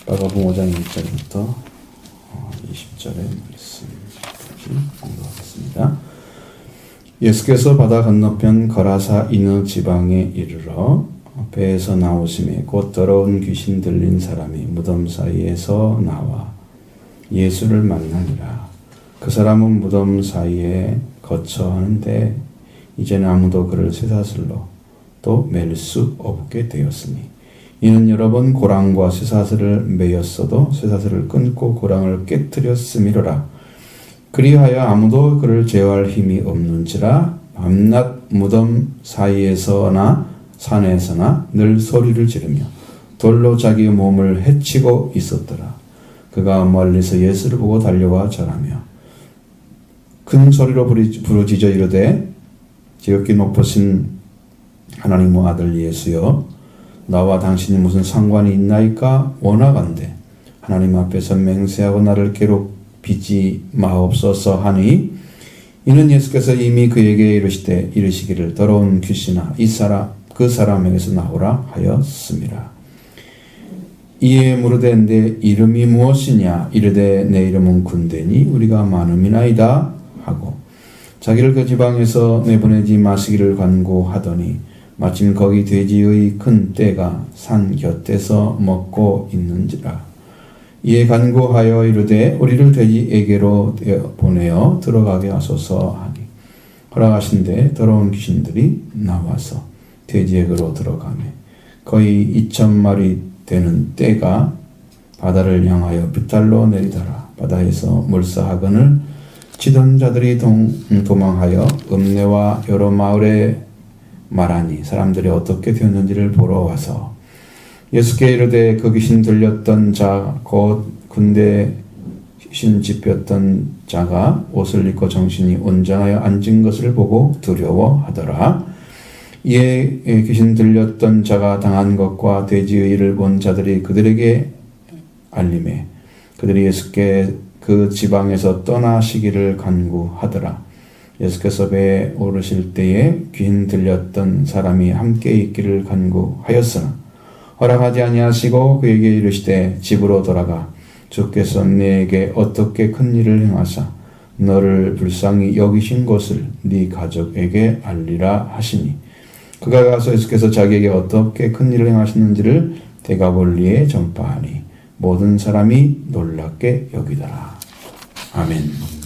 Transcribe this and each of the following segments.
마가복음 5장 1절부터 20절의 말씀까지 공부하겠습니다. 예수께서 바다 건너편 거라사 이느 지방에 이르러 배에서 나오심에 곧 더러운 귀신 들린 사람이 무덤 사이에서 나와 예수를 만나니라. 그 사람은 무덤 사이에 거처 하는데 이제는 아무도 그를 쇠사슬로 또 맬 수 없게 되었으니 이는 여러 번 고랑과 쇠사슬을 매였어도 쇠사슬을 끊고 고랑을 깨뜨렸음이로라. 그리하여 아무도 그를 제어할 힘이 없는지라 밤낮 무덤 사이에서나 산에서나 늘 소리를 지르며 돌로 자기 몸을 해치고 있었더라. 그가 멀리서 예수를 보고 달려와 절하며 큰 소리로 부르짖어 이르되 지극히 높으신 하나님의 아들 예수여, 나와 당신이 무슨 상관이 있나이까? 원하건대 하나님 앞에서 맹세하고 나를 괴롭히지 마옵소서 하니, 이는 예수께서 이미 그에게 이르시기를 더러운 귀신아 그 사람에게서 나오라 하였습니다. 이에 물으되 내 이름이 무엇이냐? 이르되 내 이름은 군대니 우리가 많음이나이다 하고 자기를 그 지방에서 내보내지 마시기를 간구하더니 마침 거기 돼지의 큰 떼가 산 곁에서 먹고 있는지라. 이에 간구하여 이르되 우리를 돼지에게로 보내어 들어가게 하소서 하니 허락하신대 더러운 귀신들이 나와서 돼지에게로 들어가매 거의 2,000마리 되는 떼가 바다를 향하여 비탈로 내리더라. 바다에서 물사학원을 치던 자들이 도망하여 읍내와 여러 마을에 말하니 사람들이 어떻게 되었는지를 보러 와서 예수께 이르되 그 귀신 들렸던 자 곧 군대 귀신 집혔던 자가 옷을 입고 정신이 온전하여 앉은 것을 보고 두려워하더라. 이에 귀신 들렸던 자가 당한 것과 돼지의 일을 본 자들이 그들에게 알림해 그들이 예수께 그 지방에서 떠나시기를 간구하더라. 예수께서 배에 오르실 때에 귀신 들렸던 사람이 함께 있기를 간구하였으나 허락하지 아니하시고 그에게 이르시되 집으로 돌아가 주께서 네게 어떻게 큰 일을 행하사 너를 불쌍히 여기신 것을 네 가족에게 알리라 하시니 그가 가서 예수께서 자기에게 어떻게 큰 일을 행하셨는지를 데가볼리에 전파하니 모든 사람이 놀랍게 여기더라. 아멘.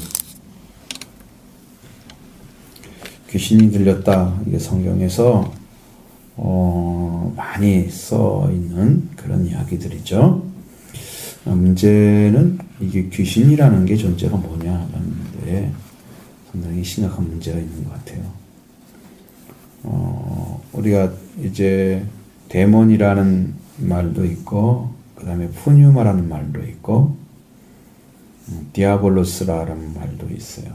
귀신이 들렸다. 이게 성경에서 많이 써 있는 그런 이야기들이죠. 문제는 이게 귀신이라는 게 존재가 뭐냐라는데 상당히 심각한 문제가 있는 것 같아요. 우리가 이제 데몬이라는 말도 있고, 그 다음에 푸뉴마라는 말도 있고, 디아볼로스라는 말도 있어요.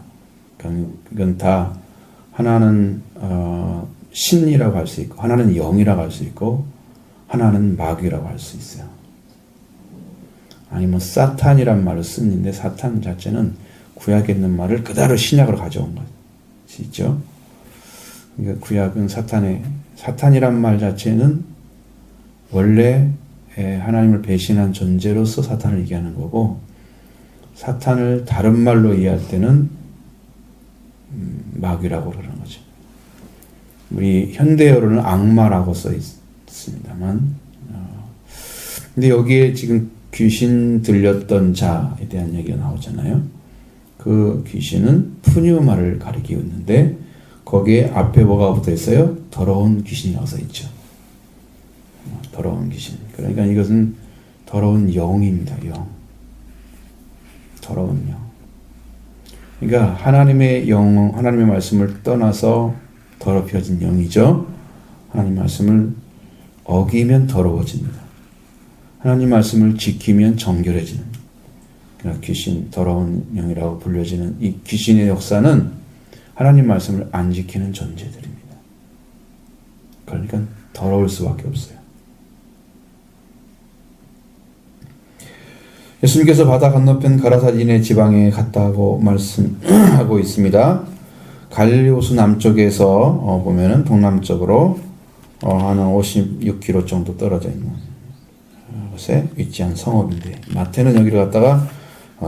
이건 다 하나는 신이라고 할 수 있고 하나는 영이라고 할 수 있고 하나는 마귀라고 할 수 있어요. 아니면 사탄이란 말을 쓰는데 사탄 자체는 구약에 있는 말을 그대로 신약으로 가져온 것이죠. 그러니까 구약은 사탄이란 말 자체는 원래 하나님을 배신한 존재로서 사탄을 얘기하는 거고, 사탄을 다른 말로 이해할 때는 마귀라고 그러는 거죠. 우리 현대어로는 악마라고 써 있습니다만, 근데 여기에 지금 귀신 들렸던 자에 대한 얘기가 나오잖아요. 그 귀신은 푸뉴마를 가리키고 있는데 거기에 앞에 뭐가 붙어 있어요? 더러운 귀신이라고 써 있죠. 더러운 귀신. 그러니까 이것은 더러운 영입니다. 영. 더러운 영. 그러니까 하나님의 영, 하나님의 말씀을 떠나서 더럽혀진 영이죠. 하나님 말씀을 어기면 더러워집니다. 하나님 말씀을 지키면 정결해지는, 그러니까 귀신, 더러운 영이라고 불려지는 이 귀신의 역사는 하나님 말씀을 안 지키는 존재들입니다. 그러니까 더러울 수밖에 없어요. 예수님께서 바다 건너편 가라사디네 지방에 갔다고 말씀하고 있습니다. 갈릴리 호수 남쪽에서 보면은 동남쪽으로 한 56km 정도 떨어져 있는 곳에 위치한 성읍인데, 마태는 여기를 갖다가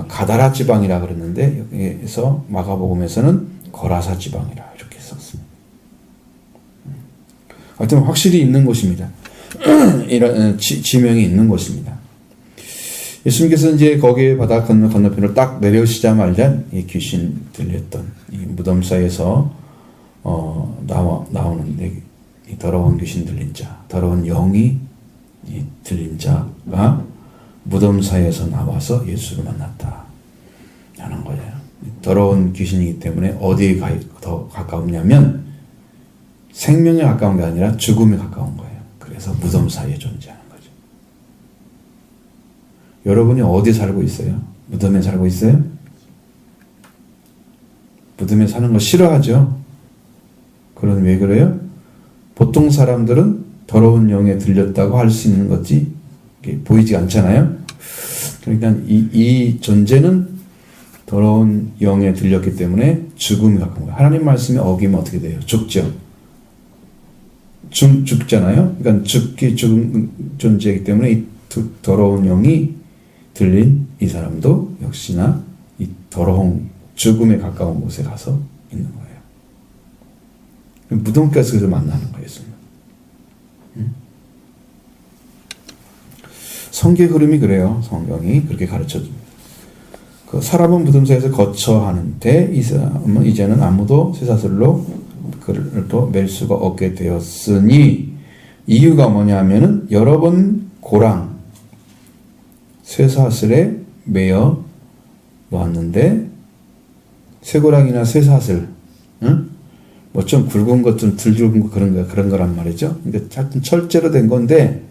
가다라 지방이라 그랬는데, 여기에서 마가복음에서는 거라사 지방이라 이렇게 썼습니다. 하여튼 확실히 있는 곳입니다. 이런 지명이 있는 곳입니다. 예수님께서 이제 거기에 바다 건너편으로 딱 내려오시자마자 이 귀신 들렸던 이 무덤 사이에서 나오는데, 이 더러운 귀신 들린 자, 더러운 영이 들린 자가 무덤 사이에서 나와서 예수를 만났다 하는 거예요. 더러운 귀신이기 때문에 어디에 더 가까우냐면 생명에 가까운 게 아니라 죽음에 가까운 거예요. 그래서 무덤 사이에 존재하는 거죠. 여러분이 어디 살고 있어요? 무덤에 살고 있어요? 무덤에 사는 거 싫어하죠? 그럼 왜 그래요? 보통 사람들은 더러운 영에 들렸다고 할 수 있는 거지 보이지 않잖아요. 그러니까 이 존재는 더러운 영에 들렸기 때문에 죽음이 가까운 거예요. 하나님 말씀에 어기면 어떻게 돼요? 죽죠. 죽잖아요. 그러니까 죽은 존재이기 때문에 이 더러운 영이 들린 이 사람도 역시나 이 더러운 죽음에 가까운 곳에 가서 있는 거예요. 무덤가에서 만나는 거예요. 성경 흐름이 그래요. 성경이 그렇게 가르쳐줍니다. 그 사람은 무덤 사이에서 거쳐 하는데 이 사람은 이제는 아무도 쇠사슬로 그를 또 맬 수가 없게 되었으니, 이유가 뭐냐면은 여러 번 고랑 쇠사슬에 매어 놓았는데, 쇠고랑이나 쇠사슬, 뭐 좀 굵은 것, 좀 덜 굵은 것 그런 거란 말이죠. 근데 하여튼 철제로 된 건데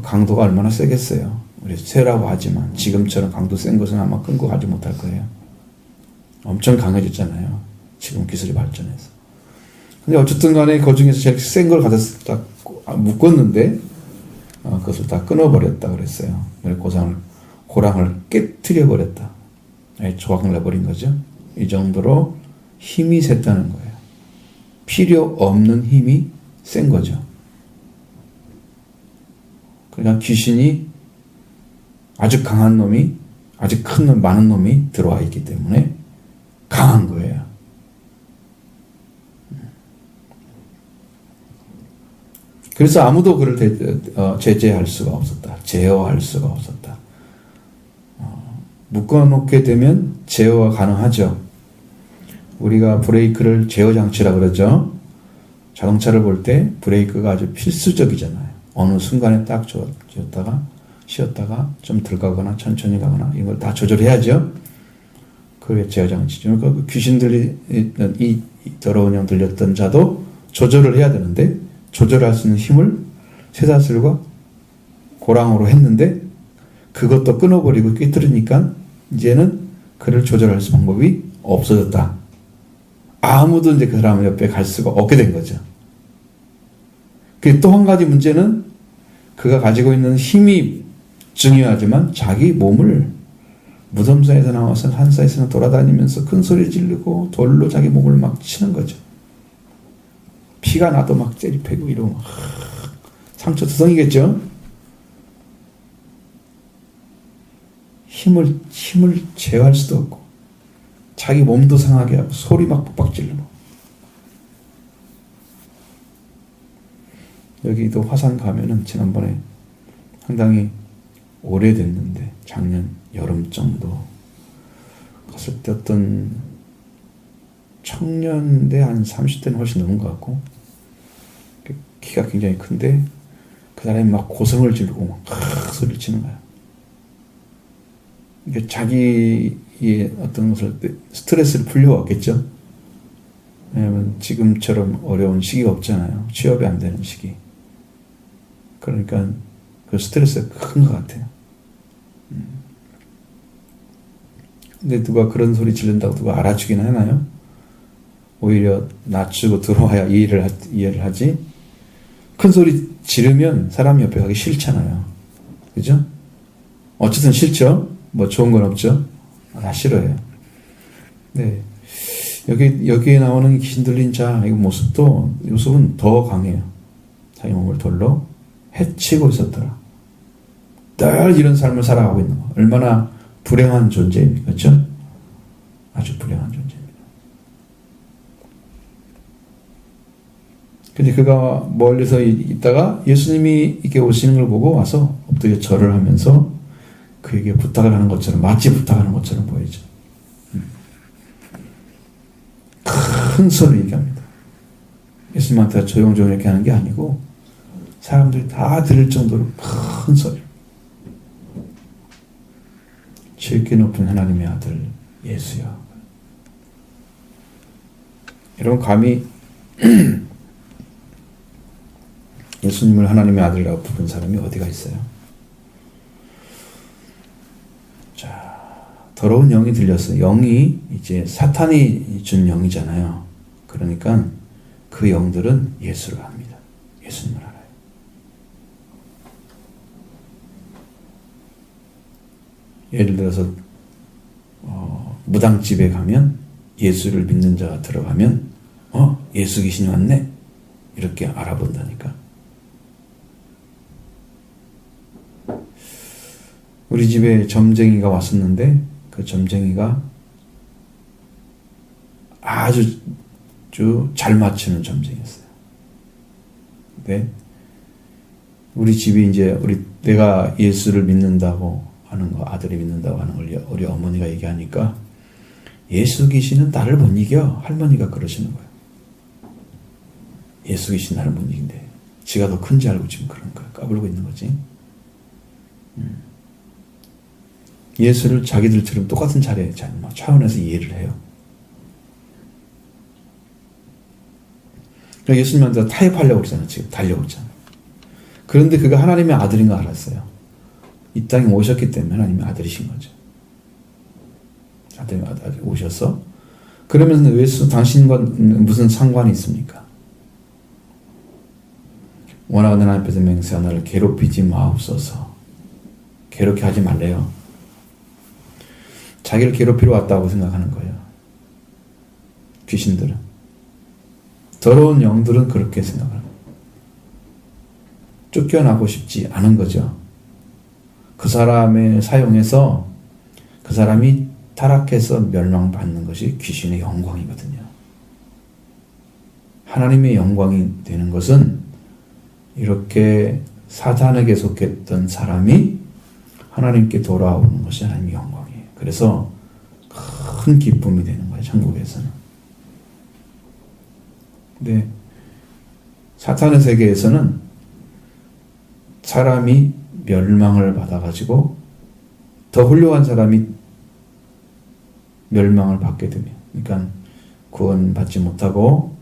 강도가 얼마나 세겠어요. 우리 쇠라고 하지만 지금처럼 강도 센 것은 아마 끊고 가지 못할 거예요. 엄청 강해졌잖아요. 지금 기술이 발전해서. 근데 어쨌든 간에 그 중에서 제일 센 걸 가져서 딱 묶었는데 그것을 다 끊어버렸다 그랬어요. 고랑을 깨트려 버렸다. 조각 내버린 거죠. 이 정도로 힘이 셌다는 거예요. 필요 없는 힘이 센 거죠. 그러니까 귀신이 아주 강한 놈이, 아주 큰 놈, 많은 놈이 들어와 있기 때문에 강한 거예요. 그래서 아무도 그를 제재할 수가 없었다. 제어할 수가 없었다. 묶어놓게 되면 제어가 가능하죠. 우리가 브레이크를 제어 장치라 그러죠. 자동차를 볼 때 브레이크가 아주 필수적이잖아요. 어느 순간에 딱 줬다가 쉬었다가 좀 덜 가거나 천천히 가거나 이걸 다 조절해야죠. 그게 제어 장치죠. 그러니까 귀신들이 이 더러운 영 들렸던 자도 조절을 해야 되는데, 조절할 수 있는 힘을 쇠사슬과 고랑으로 했는데 그것도 끊어버리고 꿰뚫으니까 이제는 그를 조절할 수 방법이 없어졌다. 아무도 이제 그 사람 옆에 갈 수가 없게 된 거죠. 또 한 가지 문제는 그가 가지고 있는 힘이 중요하지만 자기 몸을 무덤사에서 나와서 산사에서 돌아다니면서 큰 소리 지르고 돌로 자기 몸을 막 치는 거죠. 피가 나도 막 째리패고 이러고 상처 투성이겠죠. 힘을 제어할 수도 없고 자기 몸도 상하게 하고 소리 막 빡빡 지르고. 여기도 화산 가면은 지난번에 상당히 오래됐는데 작년 여름 정도 갔을 때 어떤 청년인데 한 30대는 훨씬 넘은 것 같고 키가 굉장히 큰데 그 사람이 막 고성을 지르고 막 소리를 치는 거야. 이게 자기의 어떤 것을 스트레스를 풀려왔겠죠. 왜냐하면 지금처럼 어려운 시기가 없잖아요. 취업이 안 되는 시기. 그러니까 그 스트레스가 큰 것 같아요. 근데 누가 그런 소리 지른다고 누가 알아주긴 하나요? 오히려 낮추고 들어와야 이해를 하지. 큰 소리 지르면 사람 옆에 가기 싫잖아요. 그죠? 어쨌든 싫죠? 뭐 좋은 건 없죠? 다 싫어요. 네. 여기에 나오는 귀신 들린 자, 이 모습은 더 강해요. 자기 몸을 돌로 해치고 있었더라. 늘 이런 삶을 살아가고 있는 거. 얼마나 불행한 존재입니까? 그렇죠? 아주 불행한 존재입니다. 근데 그가 멀리서 있다가 예수님이 이렇게 오시는 걸 보고 와서 엎드려 절을 하면서 그에게 부탁을 하는 것처럼, 마치 부탁하는 것처럼 보이죠. 큰 소리로 얘기합니다. 예수님한테 조용조용 이렇게 하는 게 아니고 사람들이 다 들을 정도로 큰 소리. 질기 높은 하나님의 아들 예수야. 여러분 감히 예수님을 하나님의 아들이라고 부른 사람이 어디가 있어요? 자, 더러운 영이 들렸어요. 영이 이제 사탄이 준 영이잖아요. 그러니까 그 영들은 예수를 압니다. 예수님을 알아요. 예를 들어서 무당집에 가면 예수를 믿는 자가 들어가면 예수 귀신이 왔네? 이렇게 알아본다니까. 우리 집에 점쟁이가 왔었는데 그 점쟁이가 아주 잘 맞추는 점쟁이였어요. 근데 우리 집이 이제 내가 예수를 믿는다고 하는 거, 아들이 믿는다고 하는 걸 우리 어머니가 얘기하니까 예수 귀신은 나를 못 이겨. 할머니가 그러시는 거예요. 예수 귀신 나를 못 이긴대. 지가 더 큰지 알고 지금 그런 거야. 까불고 있는 거지. 예수를 자기들처럼 똑같은 차원에서 이해를 해요. 그러니까 예수님한테 타협하려고 그러잖아요. 지금 달려오고 있잖아요. 그런데 그가 하나님의 아들인 거 알았어요. 이 땅에 오셨기 때문에 하나님의 아들이신 거죠. 하나님의 아들이 오셔서 그러면서 왜 당신과 무슨 상관이 있습니까? 원하는 하나님 앞에서 맹세하 나를 괴롭히지 마옵소서. 괴롭게 하지 말래요. 자기를 괴롭히러 왔다고 생각하는 거예요. 귀신들은. 더러운 영들은 그렇게 생각하는 거예요. 쫓겨나고 싶지 않은 거죠. 그 사람을 사용해서 그 사람이 타락해서 멸망받는 것이 귀신의 영광이거든요. 하나님의 영광이 되는 것은 이렇게 사탄에게 속했던 사람이 하나님께 돌아오는 것이 하나님의 영광이에요. 그래서 큰 기쁨이 되는 거예요. 천국에서는. 근데 사탄의 세계에서는 사람이 멸망을 받아가지고 더 훌륭한 사람이 멸망을 받게 되면, 그러니까 구원받지 못하고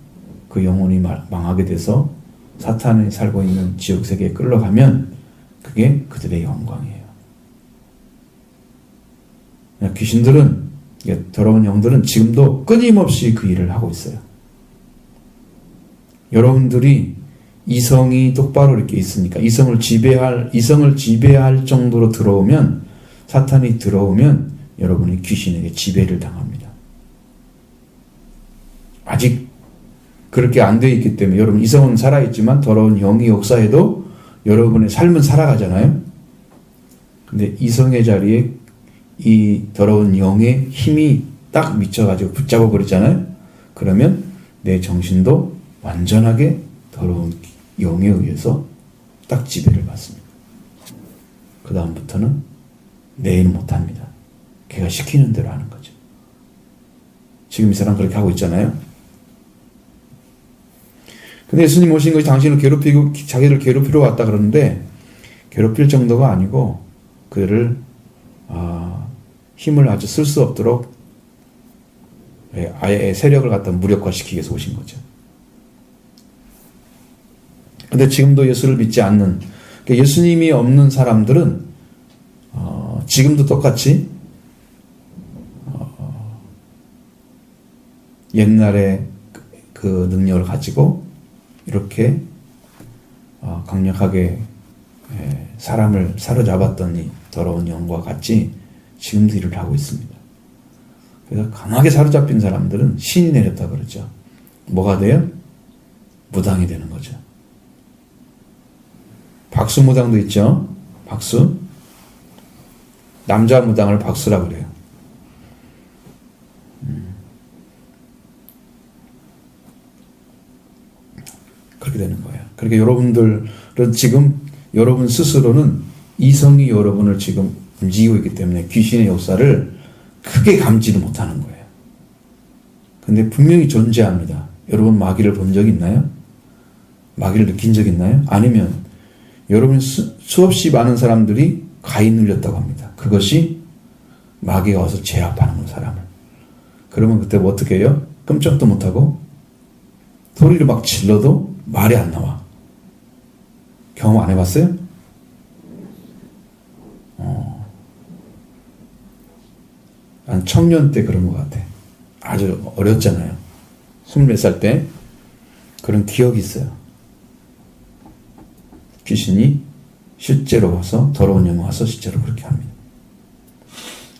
그 영혼이 망하게 돼서 사탄이 살고 있는 지옥 세계에 끌려가면 그게 그들의 영광이에요. 귀신들은, 더러운 영들은 지금도 끊임없이 그 일을 하고 있어요. 여러분들이 이성이 똑바로 이렇게 있으니까 이성을 지배할 정도로 들어오면, 사탄이 들어오면 여러분이 귀신에게 지배를 당합니다. 아직 그렇게 안 되어 있기 때문에 여러분 이성은 살아있지만 더러운 영이 역사해도 여러분의 삶은 살아가잖아요. 근데 이성의 자리에 이 더러운 영의 힘이 딱 미쳐가지고 붙잡아 버리잖아요. 그러면 내 정신도 완전하게 더러운 영에 의해서 딱 지배를 받습니다. 그 다음부터는 내 일 못합니다. 걔가 시키는 대로 하는 거죠. 지금 이 사람 그렇게 하고 있잖아요. 근데 예수님 오신 것이 당신을 괴롭히고 자기를 괴롭히러 왔다 그러는데, 괴롭힐 정도가 아니고 그를 힘을 아주 쓸 수 없도록 아예 세력을 갖다 무력화시키기 위해서 오신 거죠. 근데 지금도 예수를 믿지 않는, 그러니까 예수님이 없는 사람들은 지금도 똑같이 옛날에 그 능력을 가지고 이렇게 강력하게 사람을 사로잡았던 이 더러운 영과 같이 지금도 일을 하고 있습니다. 그래서 강하게 사로잡힌 사람들은 신이 내렸다 그러죠. 뭐가 돼요? 무당이 되는 거죠. 박수무당도 있죠. 박수. 남자 무당을 박수라 그래요. 그렇게 되는 거예요. 그러니까 여러분들은 지금 여러분 스스로는 이성이 여러분을 지금 움직이고 있기 때문에 귀신의 역사를 크게 감지를 못하는 거예요. 근데 분명히 존재합니다. 여러분 마귀를 본 적 있나요? 마귀를 느낀 적 있나요? 아니면 여러분 수없이 많은 사람들이 가히 눌렸다고 합니다. 그것이 마귀가 와서 제압하는 거예요, 사람을. 그러면 그때 뭐 어떻게 해요? 끔찍도 못하고 소리를 막 질러도 말이 안 나와. 경험 안 해봤어요? 한 청년 때 그런 것 같아. 아주 어렸잖아요. 24살 때 그런 기억이 있어요. 귀신이 실제로 와서 더러운 영이 와서 실제로 그렇게 합니다.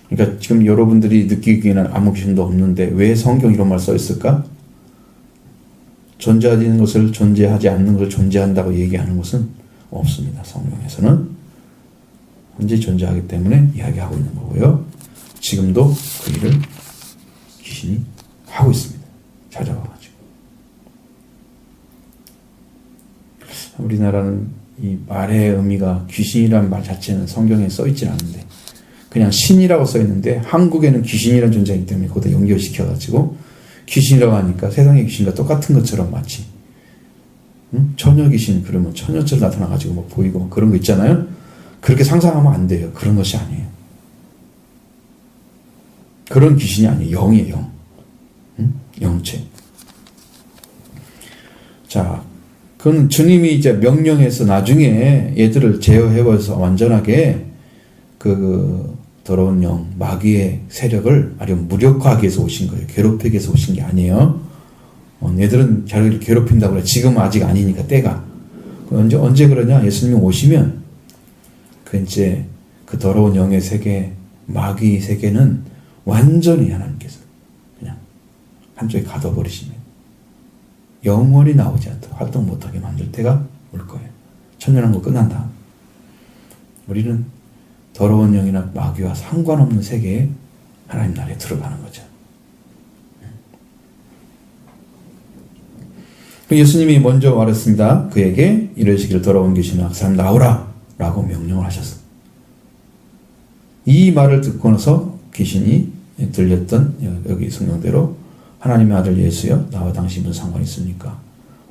그러니까 지금 여러분들이 느끼기에는 아무 귀신도 없는데 왜 성경 이런 말 써 있을까? 존재하는 것을 존재하지 않는 것을 존재한다고 얘기하는 것은 없습니다. 성경에서는 현재 존재하기 때문에 이야기하고 있는 거고요. 지금도 그 일을 귀신이 하고 있습니다. 찾아와가지고. 우리나라는 이 말의 의미가 귀신이라는 말 자체는 성경에 써있진 않은데 그냥 신이라고 써있는데 한국에는 귀신이라는 존재이기 때문에 거기다 연결시켜가지고 귀신이라고 하니까 세상의 귀신과 똑같은 것처럼 마치 처녀 귀신 그러면 처녀처럼 나타나가지고 막 보이고 막 그런 거 있잖아요. 그렇게 상상하면 안 돼요. 그런 것이 아니에요. 그런 귀신이 아니에요. 영이에요. 영. 영체. 자, 그건 주님이 이제 명령해서 나중에 얘들을 제어해버려서 완전하게 그 더러운 영, 마귀의 세력을 아주 무력화하기 위해서 오신 거예요. 괴롭히기 위해서 오신 게 아니에요. 얘들은 자기를 괴롭힌다고 그래. 지금은 아직 아니니까 때가. 언제 그러냐? 예수님이 오시면 그 이제 그 더러운 영의 세계, 마귀 세계는 완전히 하나님께서 그냥 한쪽에 가둬버리시면 영원히 나오지 않도록 활동 못하게 만들 때가 올 거예요. 천년왕국 끝난 다음 우리는 더러운 영이나 마귀와 상관없는 세계에 하나님 나라에 들어가는 거죠. 예수님이 먼저 말했습니다. 그에게 이르시기를 더러운 귀신아 그 사람 나오라 라고 명령을 하셨습니다. 이 말을 듣고 나서 귀신이 들렸던 여기 성경대로 하나님의 아들 예수여 나와 당신은 상관이 있습니까?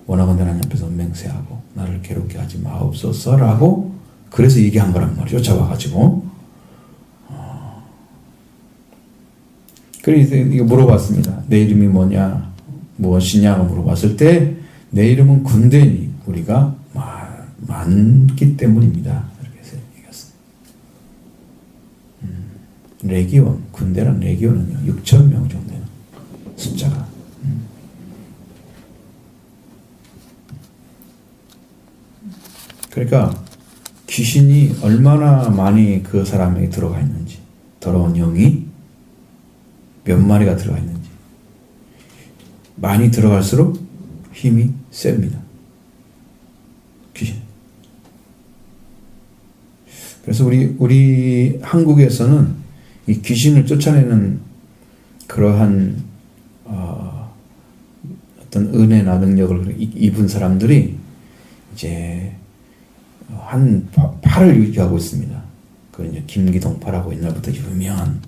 원하건대 하나님 앞에서 맹세하고 나를 괴롭게 하지 마옵소서라고 그래서 얘기한 거란 말이죠. 잡아가지고 그래서 이거 물어봤습니다. 내 이름이 뭐냐 무엇이냐고 물어봤을 때 내 이름은 군대니 우리가 많기 때문입니다. 이렇게 해서 얘기했습니다. 레기온, 군대란 레기온은요 6,000명 정도 되는 숫자가. 그러니까 귀신이 얼마나 많이 그 사람에게 들어가 있는지, 더러운 영이 몇 마리가 들어가 있는지, 많이 들어갈수록 힘이 셉니다. 귀신. 그래서 우리 한국에서는 이 귀신을 쫓아내는 그러한 어떤 은혜나 능력을 입은 사람들이 이제 한 파를 유지하고 있습니다. 그 이제 김기동파라고 옛날부터 유명한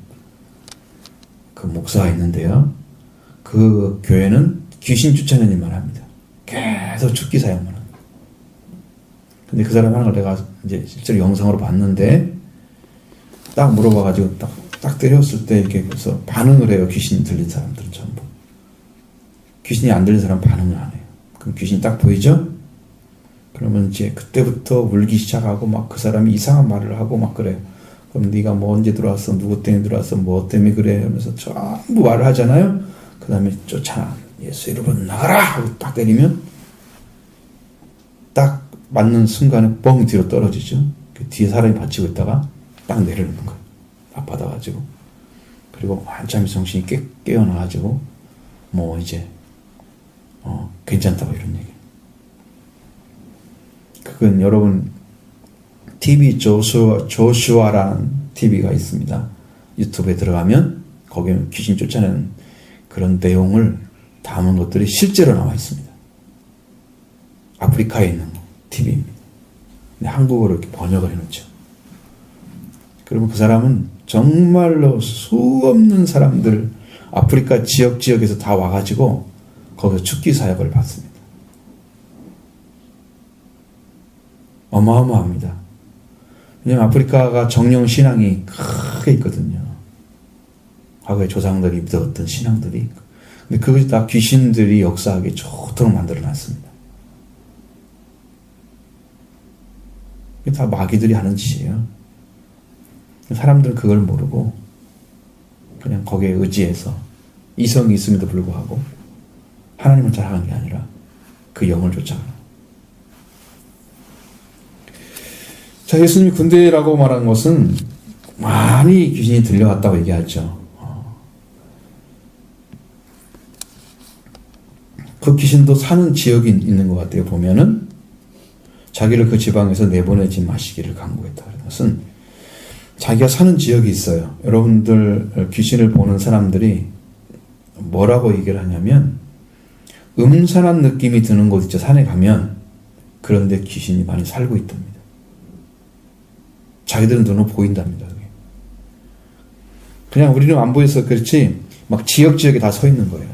그 목사가 있는데요. 그 교회는 귀신 쫓아내는 일만 합니다. 계속 축기 사역만 합니다. 근데 그 사람 하는 걸 내가 이제 실제로 영상으로 봤는데 딱 물어봐가지고 딱 때렸을 때 이렇게 그래서 반응을 해요. 귀신이 들린 사람들은 전부. 귀신이 안 들린 사람은 반응을 안 해요. 그럼 귀신이 딱 보이죠? 그러면 이제 그때부터 울기 시작하고 막 그 사람이 이상한 말을 하고 막 그래요. 그럼 네가 뭐 언제 들어왔어? 누구 때문에 들어왔어? 뭐 때문에 그래? 하면서 전부 말을 하잖아요. 그 다음에 쫓아 예수 이름으로 나가라! 하고 딱 때리면 딱 맞는 순간에 뻥 뒤로 떨어지죠. 그 뒤에 사람이 받치고 있다가 딱 내려놓는 거예요. 딱 받아가지고. 그리고 한참이 정신이 깨어나가지고 뭐 이제 괜찮다고 이런 얘기. 그건 여러분 TV 조슈아라는 TV가 있습니다. 유튜브에 들어가면 거기에 귀신 쫓아내는 그런 내용을 담은 것들이 실제로 나와 있습니다. 아프리카에 있는 TV입니다. 근데 한국어로 이렇게 번역을 해놓죠. 그러면 그 사람은 정말로 수없는 사람들 아프리카 지역에서 다 와가지고 거기서 축기 사역을 받습니다. 어마어마합니다. 왜냐하면 아프리카가 정령 신앙이 크게 있거든요. 과거에 조상들이 믿었던 신앙들이. 근데 그것이 다 귀신들이 역사하기 좋도록 만들어놨습니다. 이게 다 마귀들이 하는 짓이에요. 사람들은 그걸 모르고 그냥 거기에 의지해서 이성이 있음에도 불구하고 하나님을 따라가는 게 아니라 그 영을 쫓아가는. 자, 예수님이 군대라고 말한 것은 많이 귀신이 들려왔다고 얘기하죠. 그 귀신도 사는 지역이 있는 것 같아요. 보면은 자기를 그 지방에서 내보내지 마시기를 간구했다. 그것은 자기가 사는 지역이 있어요. 여러분들 귀신을 보는 사람들이 뭐라고 얘기를 하냐면 음산한 느낌이 드는 곳 있죠. 산에 가면 그런데 귀신이 많이 살고 있답니다. 자기들은 눈으로 보인답니다. 그게. 그냥 우리는 안 보여서 그렇지 막 지역에 다 서 있는 거예요.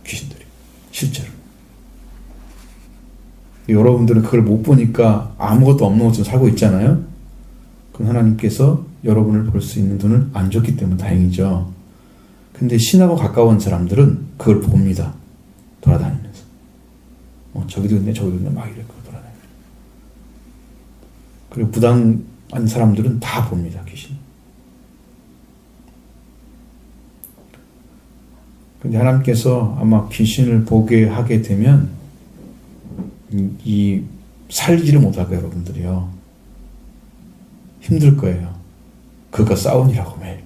귀신들이. 실제로. 여러분들은 그걸 못 보니까 아무것도 없는 것처럼 살고 있잖아요. 그럼 하나님께서 여러분을 볼 수 있는 눈을 안 줬기 때문에 다행이죠. 근데 신하고 가까운 사람들은 그걸 봅니다. 돌아다니면서. 저기도 있네, 저기도 있네, 막 이렇게 돌아다니면서. 그리고 부당한 사람들은 다 봅니다, 귀신. 근데 하나님께서 아마 귀신을 보게 하게 되면 이 살지를 못할 거예요, 여러분들이요. 힘들 거예요. 그가 싸우니라고 매일.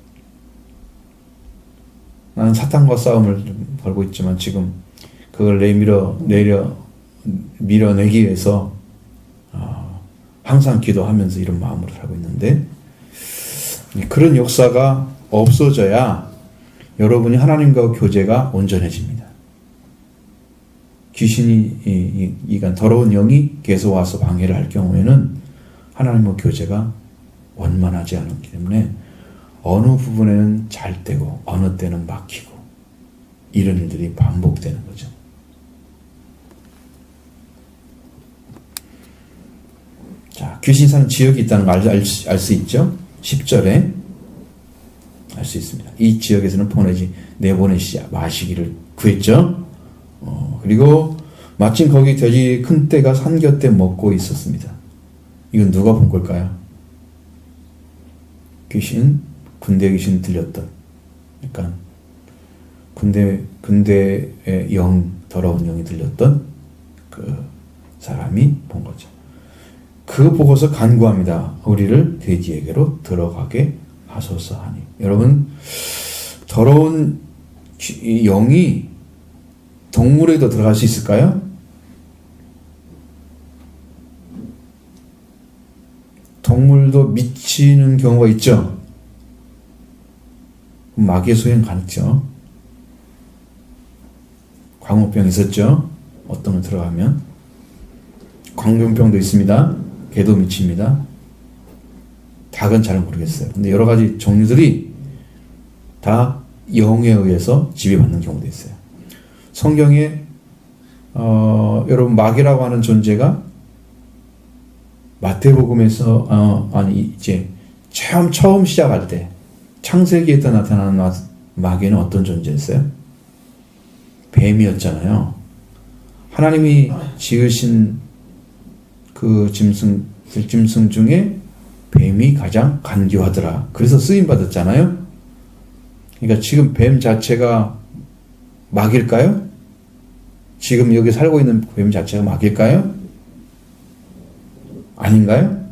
나는 사탄과 싸움을 걸고 있지만 지금 그걸 밀어내기 위해서 항상 기도하면서 이런 마음으로 살고 있는데 그런 역사가 없어져야 여러분이 하나님과 교제가 온전해집니다. 귀신이 이간 더러운 영이 계속 와서 방해를 할 경우에는 하나님과 교제가 원만하지 않기 때문에 어느 부분에는 잘 되고 어느 때는 막히고 이런 일들이 반복되는 거죠. 자, 귀신 사는 지역이 있다는 걸 알 수 있죠? 10절에 알 수 있습니다. 이 지역에서는 내보내시지 마시기를 구했죠. 그리고 마침 거기 돼지 큰 떼가 산곁에 먹고 있었습니다. 이건 누가 본 걸까요? 군대 귀신 들렸던, 약간 군대의 더러운 영이 들렸던 그 사람이 본 거죠. 그거 보고서 간구합니다. 우리를 돼지에게로 들어가게 하소서 하니. 여러분, 더러운 영이 동물에도 들어갈 수 있을까요? 동물도 미치는 경우가 있죠. 마귀의 소행 가능죠. 광우병 있었죠. 어떤 걸 들어가면 광견병도 있습니다. 개도 미칩니다. 닭은 잘 모르겠어요. 근데 여러 가지 종류들이 다 영에 의해서 지배받는 경우도 있어요. 성경에 여러분 마귀라고 하는 존재가 마태복음에서 이제 처음 시작할 때 창세기에 나타나는 마귀는 어떤 존재였어요? 뱀이었잖아요. 하나님이 지으신 그 들짐승 중에 뱀이 가장 간교하더라. 그래서 쓰임 받았잖아요. 그러니까 지금 뱀 자체가 마귀일까요? 지금 여기 살고 있는 뱀 자체가 마귀일까요? 아닌가요?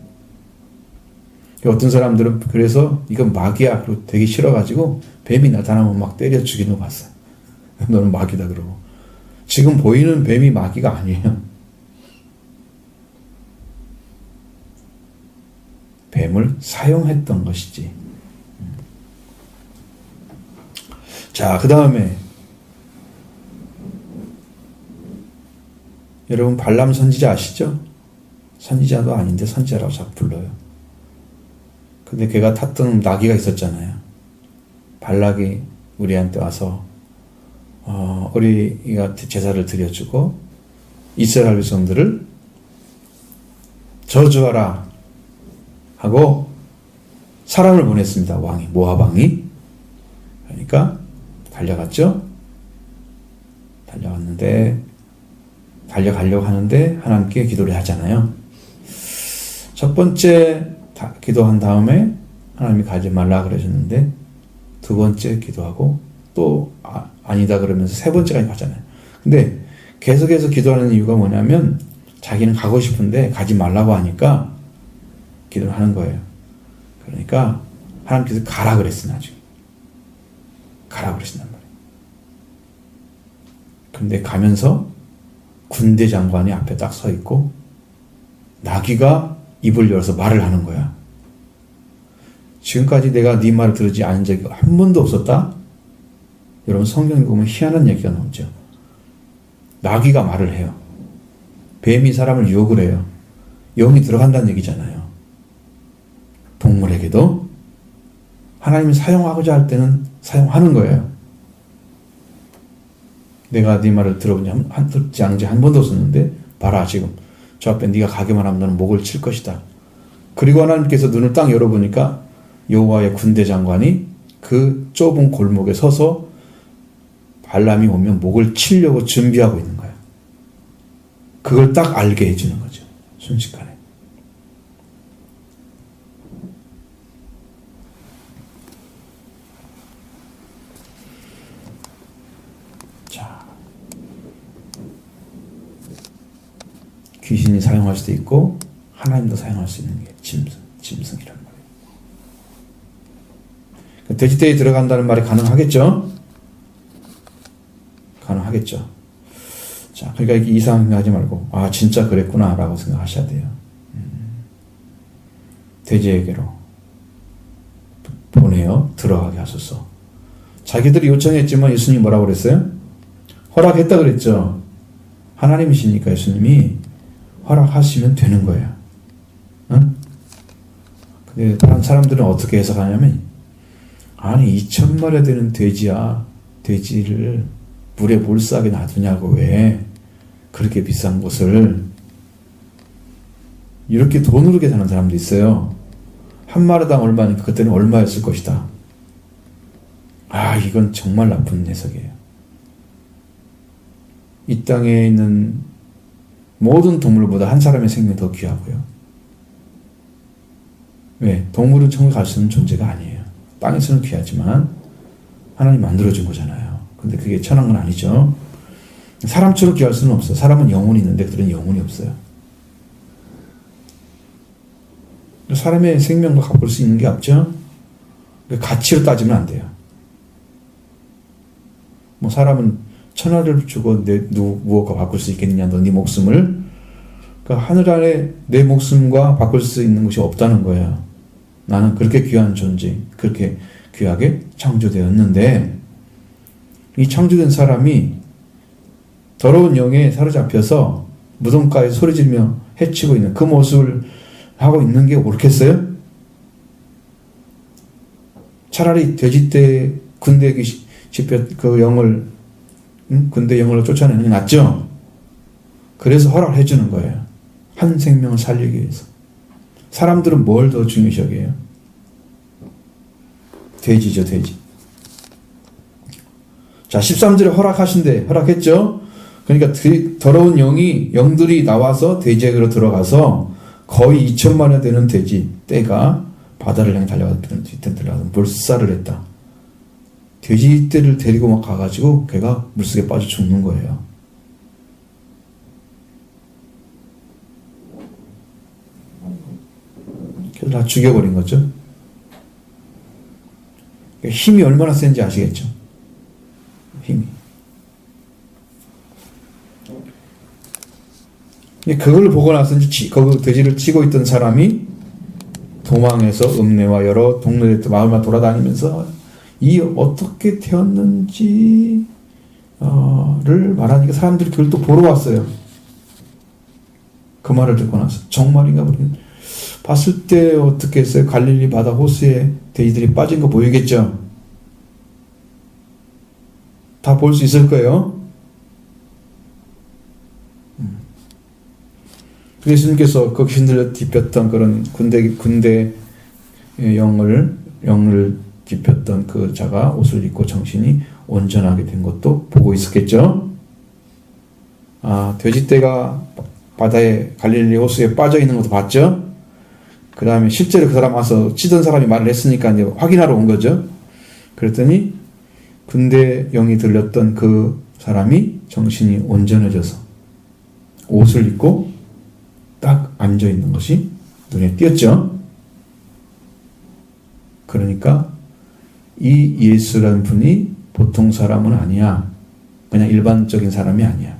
어떤 사람들은 그래서 이건 마귀야 그리고 되게 싫어가지고 뱀이 나타나면 막 때려 죽이는 거 봤어요. 너는 마귀다 그러고. 지금 보이는 뱀이 마귀가 아니에요. 뱀을 사용했던 것이지 자, 그 다음에 여러분 발람 선지자 아시죠? 선지자도 아닌데 선지자라고 자꾸 불러요. 근데 걔가 탔던 나귀가 있었잖아요. 발락이 우리한테 와서 우리가 제사를 드려주고 이스라엘 백성들을 저주하라 하고 사람을 보냈습니다. 왕이, 모압 왕이. 그러니까 달려갔죠. 달려가려고 하는데 하나님께 기도를 하잖아요. 첫 번째 기도한 다음에 하나님이 가지 말라 그러셨는데 두 번째 기도하고 또 아니다 그러면서 세 번째까지 가잖아요. 근데 계속해서 기도하는 이유가 뭐냐면 자기는 가고 싶은데 가지 말라고 하니까 기도를 하는 거예요. 그러니까 하나님께서 가라 그랬어. 나중에 가라 그러신단 말이에요. 근데 가면서 군대 장관이 앞에 딱 서 있고 나귀가 입을 열어서 말을 하는 거야. 지금까지 내가 네 말을 들으지 않은 적이 한 번도 없었다? 여러분 성경에 보면 희한한 얘기가 나오죠. 나귀가 말을 해요. 뱀이 사람을 유혹을 해요. 영이 들어간다는 얘기잖아요. 동물에게도 하나님이 사용하고자 할 때는 사용하는 거예요. 내가 네 말을 듣지 않은 지 한 번도 없었는데 봐라 지금 저 앞에 네가 가기만 하면 너는 목을 칠 것이다. 그리고 하나님께서 눈을 딱 열어보니까 여호와의 군대 장관이 그 좁은 골목에 서서 발람이 오면 목을 치려고 준비하고 있는 거야. 그걸 딱 알게 해주는 거죠. 순식간에. 자, 귀신이 사용할 수도 있고 하나님도 사용할 수 있는 게 짐승이란 말이에요. 돼지떼에 들어간다는 말이 가능하겠죠? 가능하겠죠. 자, 그러니까 이렇게 이상하게 하지 말고 진짜 그랬구나 라고 생각하셔야 돼요. 돼지에게로 보내어 들어가게 하소서. 자기들이 요청했지만 예수님이 뭐라고 그랬어요? 허락했다 그랬죠. 하나님이시니까 예수님이 허락하시면 되는 거예요. 응? 근데 다른 사람들은 어떻게 해석하냐면 아니 2,000마리 되는 돼지야. 돼지를 물에 몰싸게 놔두냐고 왜 그렇게 비싼 곳을 이렇게 돈으로 계산하는 사람도 있어요. 한 마리당 얼마니까 그때는 얼마였을 것이다. 이건 정말 나쁜 해석이에요. 이 땅에 있는 모든 동물보다 한 사람의 생명이 더 귀하고요. 왜? 동물은 천국에 갈 수 있는 존재가 아니에요. 땅에서는 귀하지만 하나님 만들어준 거잖아요. 근데 그게 천한 건 아니죠. 사람처럼 귀할 수는 없어요. 사람은 영혼이 있는데 그들은 영혼이 없어요. 사람의 생명과 바꿀 수 있는 게 없죠. 가치로 따지면 안 돼요. 사람은 천하를 주고 무엇과 바꿀 수 있겠느냐, 너 네 목숨을. 그러니까 하늘 아래 내 목숨과 바꿀 수 있는 것이 없다는 거예요. 나는 그렇게 귀한 존재, 그렇게 귀하게 창조되었는데 이 창조된 사람이 더러운 영에 사로잡혀서 무덤가에 소리지르며 해치고 있는 그 모습을 하고 있는 게 옳겠어요? 차라리 돼지떼 군대 집회 그 영을 군대 영을 쫓아내는 게 낫죠? 그래서 허락을 해주는 거예요. 한 생명을 살리기 위해서. 사람들은 뭘 더 중요시 여겨요? 돼지죠, 돼지. 자, 13절에 허락했죠? 그러니까 더러운 영들이 나와서 돼지에게로 들어가서 거의 2,000마리 되는 돼지 떼가 바다를 향해 달려가던 몰살을 했다. 돼지 떼를 데리고 막 가가지고 걔가 물속에 빠져 죽는 거예요. 그래서 다 죽여버린 거죠. 힘이 얼마나 센지 아시겠죠? 힘이. 그걸 보고 나서 그 돼지를 치고 있던 사람이 도망해서 읍내와 여러 동네에 마을만 돌아다니면서 이 어떻게 되었는지 를 말하니까 사람들이 그걸 또 보러 왔어요. 그 말을 듣고 나서 정말인가 모르겠는데 봤을 때 어떻게 했어요? 갈릴리 바다 호수에 돼지들이 빠진 거 보이겠죠? 다 볼 수 있을 거예요. 예수님께서 그 귀신들을 뒤폈던 그런 군대 영을 뒤폈던 그 자가 옷을 입고 정신이 온전하게 된 것도 보고 있었겠죠. 돼지떼가 바다에 갈릴리 호수에 빠져 있는 것도 봤죠. 그 다음에 실제로 그 사람 와서 치던 사람이 말을 했으니까 이제 확인하러 온 거죠. 그랬더니 군대 영이 들렸던 그 사람이 정신이 온전해져서 옷을 입고 딱 앉아 있는 것이 눈에 띄었죠. 그러니까 이 예수라는 분이 보통 사람은 아니야. 그냥 일반적인 사람이 아니야.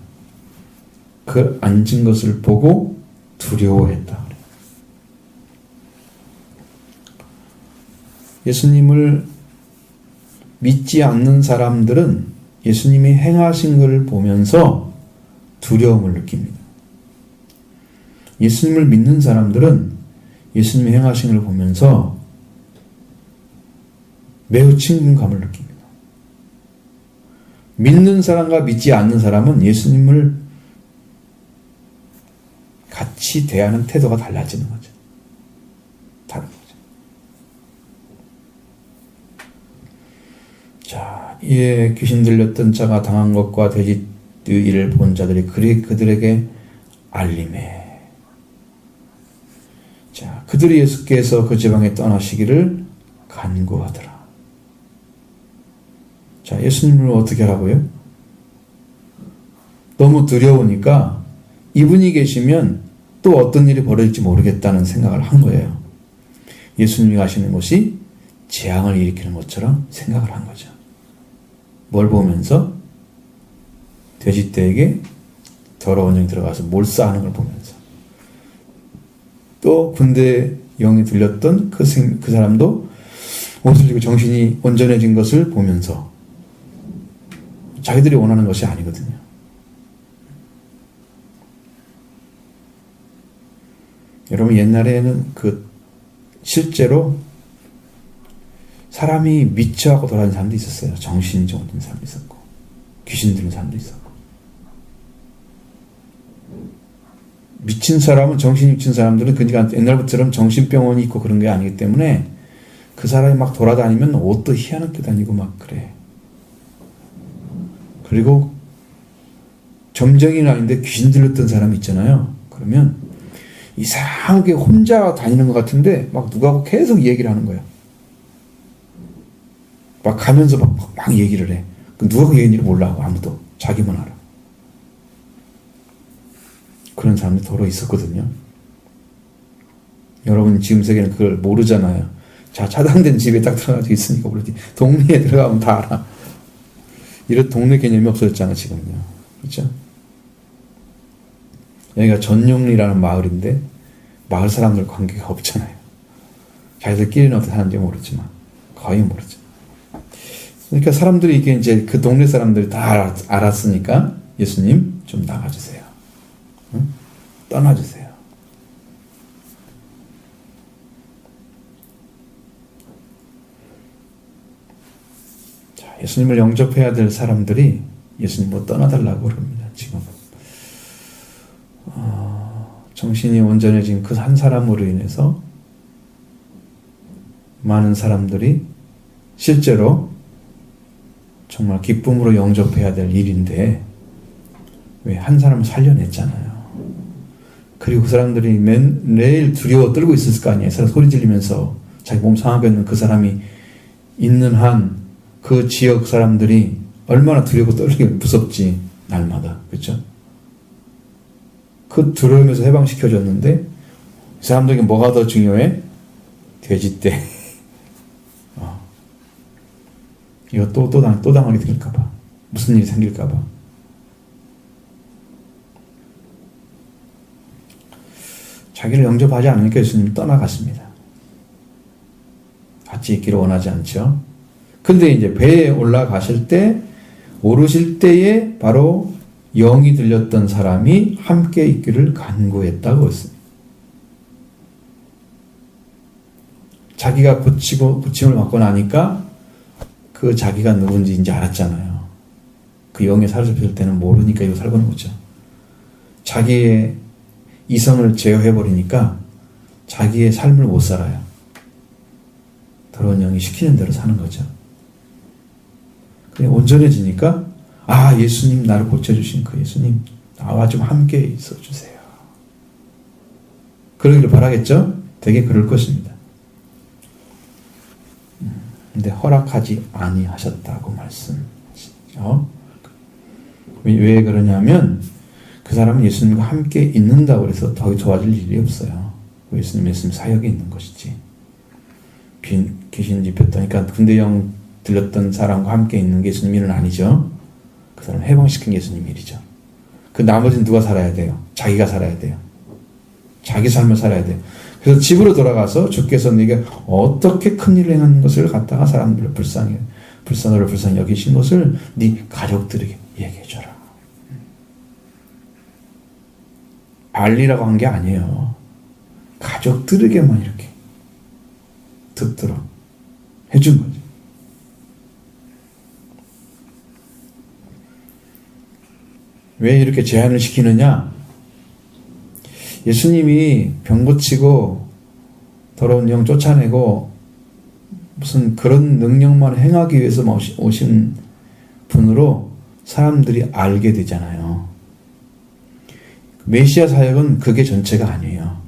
그 앉은 것을 보고 두려워했다. 예수님을 믿지 않는 사람들은 예수님이 행하신 것을 보면서 두려움을 느낍니다. 예수님을 믿는 사람들은 예수님이 행하신 것을 보면서 매우 친근감을 느낍니다. 믿는 사람과 믿지 않는 사람은 예수님을 같이 대하는 태도가 달라지는 거죠. 다른 거죠. 자, 이에 귀신 들렸던 자가 당한 것과 돼지 일을 본 자들이 그들에게 알림해. 자, 그들이 예수께서 그 지방에 떠나시기를 간구하더라. 자, 예수님을 어떻게 하라고요? 너무 두려우니까 이분이 계시면 또 어떤 일이 벌어질지 모르겠다는 생각을 한 거예요. 예수님이 가시는 곳이 재앙을 일으키는 것처럼 생각을 한 거죠. 뭘 보면서? 돼지떼에게 더러운 영이 들어가서 몰사하는 걸 보면서. 또 군대 영이 들렸던 그 사람도 옷을 입고 정신이 온전해진 것을 보면서 자기들이 원하는 것이 아니거든요. 여러분, 옛날에는 실제로 사람이 미쳐하고 돌아다니는 사람도 있었어요. 정신이 좀 없는 사람도 있었고, 귀신 들린 사람도 있었고. 미친 사람은, 정신이 미친 사람들은 그러니까 옛날부터처럼 정신병원이 있고 그런 게 아니기 때문에 그 사람이 막 돌아다니면 옷도 희한하게 다니고 막 그래. 그리고 점쟁이는 아닌데 귀신 들렸던 사람이 있잖아요. 그러면 이상하게 혼자 다니는 것 같은데 막 누구하고 계속 얘기를 하는 거야. 막 가면서 막 얘기를 해. 누가 그 얘기인지 몰라. 아무도. 자기만 알아. 그런 사람들이 더러 있었거든요. 여러분 지금 세계는 그걸 모르잖아요. 자, 차단된 집에 딱 들어가지고 있으니까 모르지. 동네에 들어가면 다 알아. 이런 동네 개념이 없어졌잖아, 지금요. 그렇죠? 여기가 전용리라는 마을인데 마을 사람들 관계가 없잖아요. 자기들끼리는 어떻게 사는지 모르지만 거의 모르죠. 그러니까 사람들이 이게 이제 그 동네 사람들이 다 알았으니까 예수님 좀 나가주세요. 응? 떠나주세요. 자, 예수님을 영접해야 될 사람들이 예수님을 떠나달라고 그럽니다. 지금 정신이 온전해진 그 한 사람으로 인해서 많은 사람들이 실제로 정말 기쁨으로 영접해야 될 일인데 왜 한 사람을 살려냈잖아요. 그리고 그 사람들이 매일 두려워 떨고 있었을 거 아니에요. 소리 지르면서 자기 몸 상하고 있는 그 사람이 있는 한 그 지역 사람들이 얼마나 두려워 떨게 무섭지 날마다. 그렇죠? 그 두려움에서 해방시켜줬는데 이 사람들에게 뭐가 더 중요해? 돼지떼. 이거 또 당하게 될까봐. 무슨 일이 생길까봐. 자기를 영접하지 않으니까 예수님이 떠나갔습니다. 같이 있기를 원하지 않죠. 근데 이제 배에 올라가실 때, 오르실 때에 바로 영이 들렸던 사람이 함께 있기를 간구했다고 했습니다. 자기가 고침을 받고 나니까 그 자기가 누군지 이제 알았잖아요. 그 영에 사로잡힐 때는 모르니까 이거 살고는 거죠. 자기의 이성을 제어해버리니까 자기의 삶을 못 살아요. 더러운 영이 시키는 대로 사는 거죠. 그냥 온전해지니까 아, 예수님 나를 고쳐주신 그 예수님 나와 좀 함께 있어주세요. 그러기를 바라겠죠? 되게 그럴 것입니다. 근데 허락하지 아니하셨다고 말씀하시죠. 왜 그러냐면 그 사람은 예수님과 함께 있는다고 해서 더 좋아질 일이 없어요. 예수님 사역에 있는 것이지. 귀신 집혔다. 그러니까 군대 영 들렸던 사람과 함께 있는 게 예수님 일은 아니죠. 그 사람 해방시킨 게 예수님 일이죠. 그 나머지는 누가 살아야 돼요? 자기가 살아야 돼요. 자기 삶을 살아야 돼요. 그래서 집으로 돌아가서 주께서 네게 어떻게 큰 일을 행한 것을 갖다가 사람들을 불쌍히 여기신 것을 네 가족들에게 얘기해줘라. 알리라고 한 게 아니에요. 가족들에게만 이렇게 듣도록 해준 거죠. 왜 이렇게 제한을 시키느냐? 예수님이 병 고치고 더러운 영 쫓아내고 무슨 그런 능력만 행하기 위해서 오신 분으로 사람들이 알게 되잖아요. 메시아 사역은 그게 전체가 아니에요.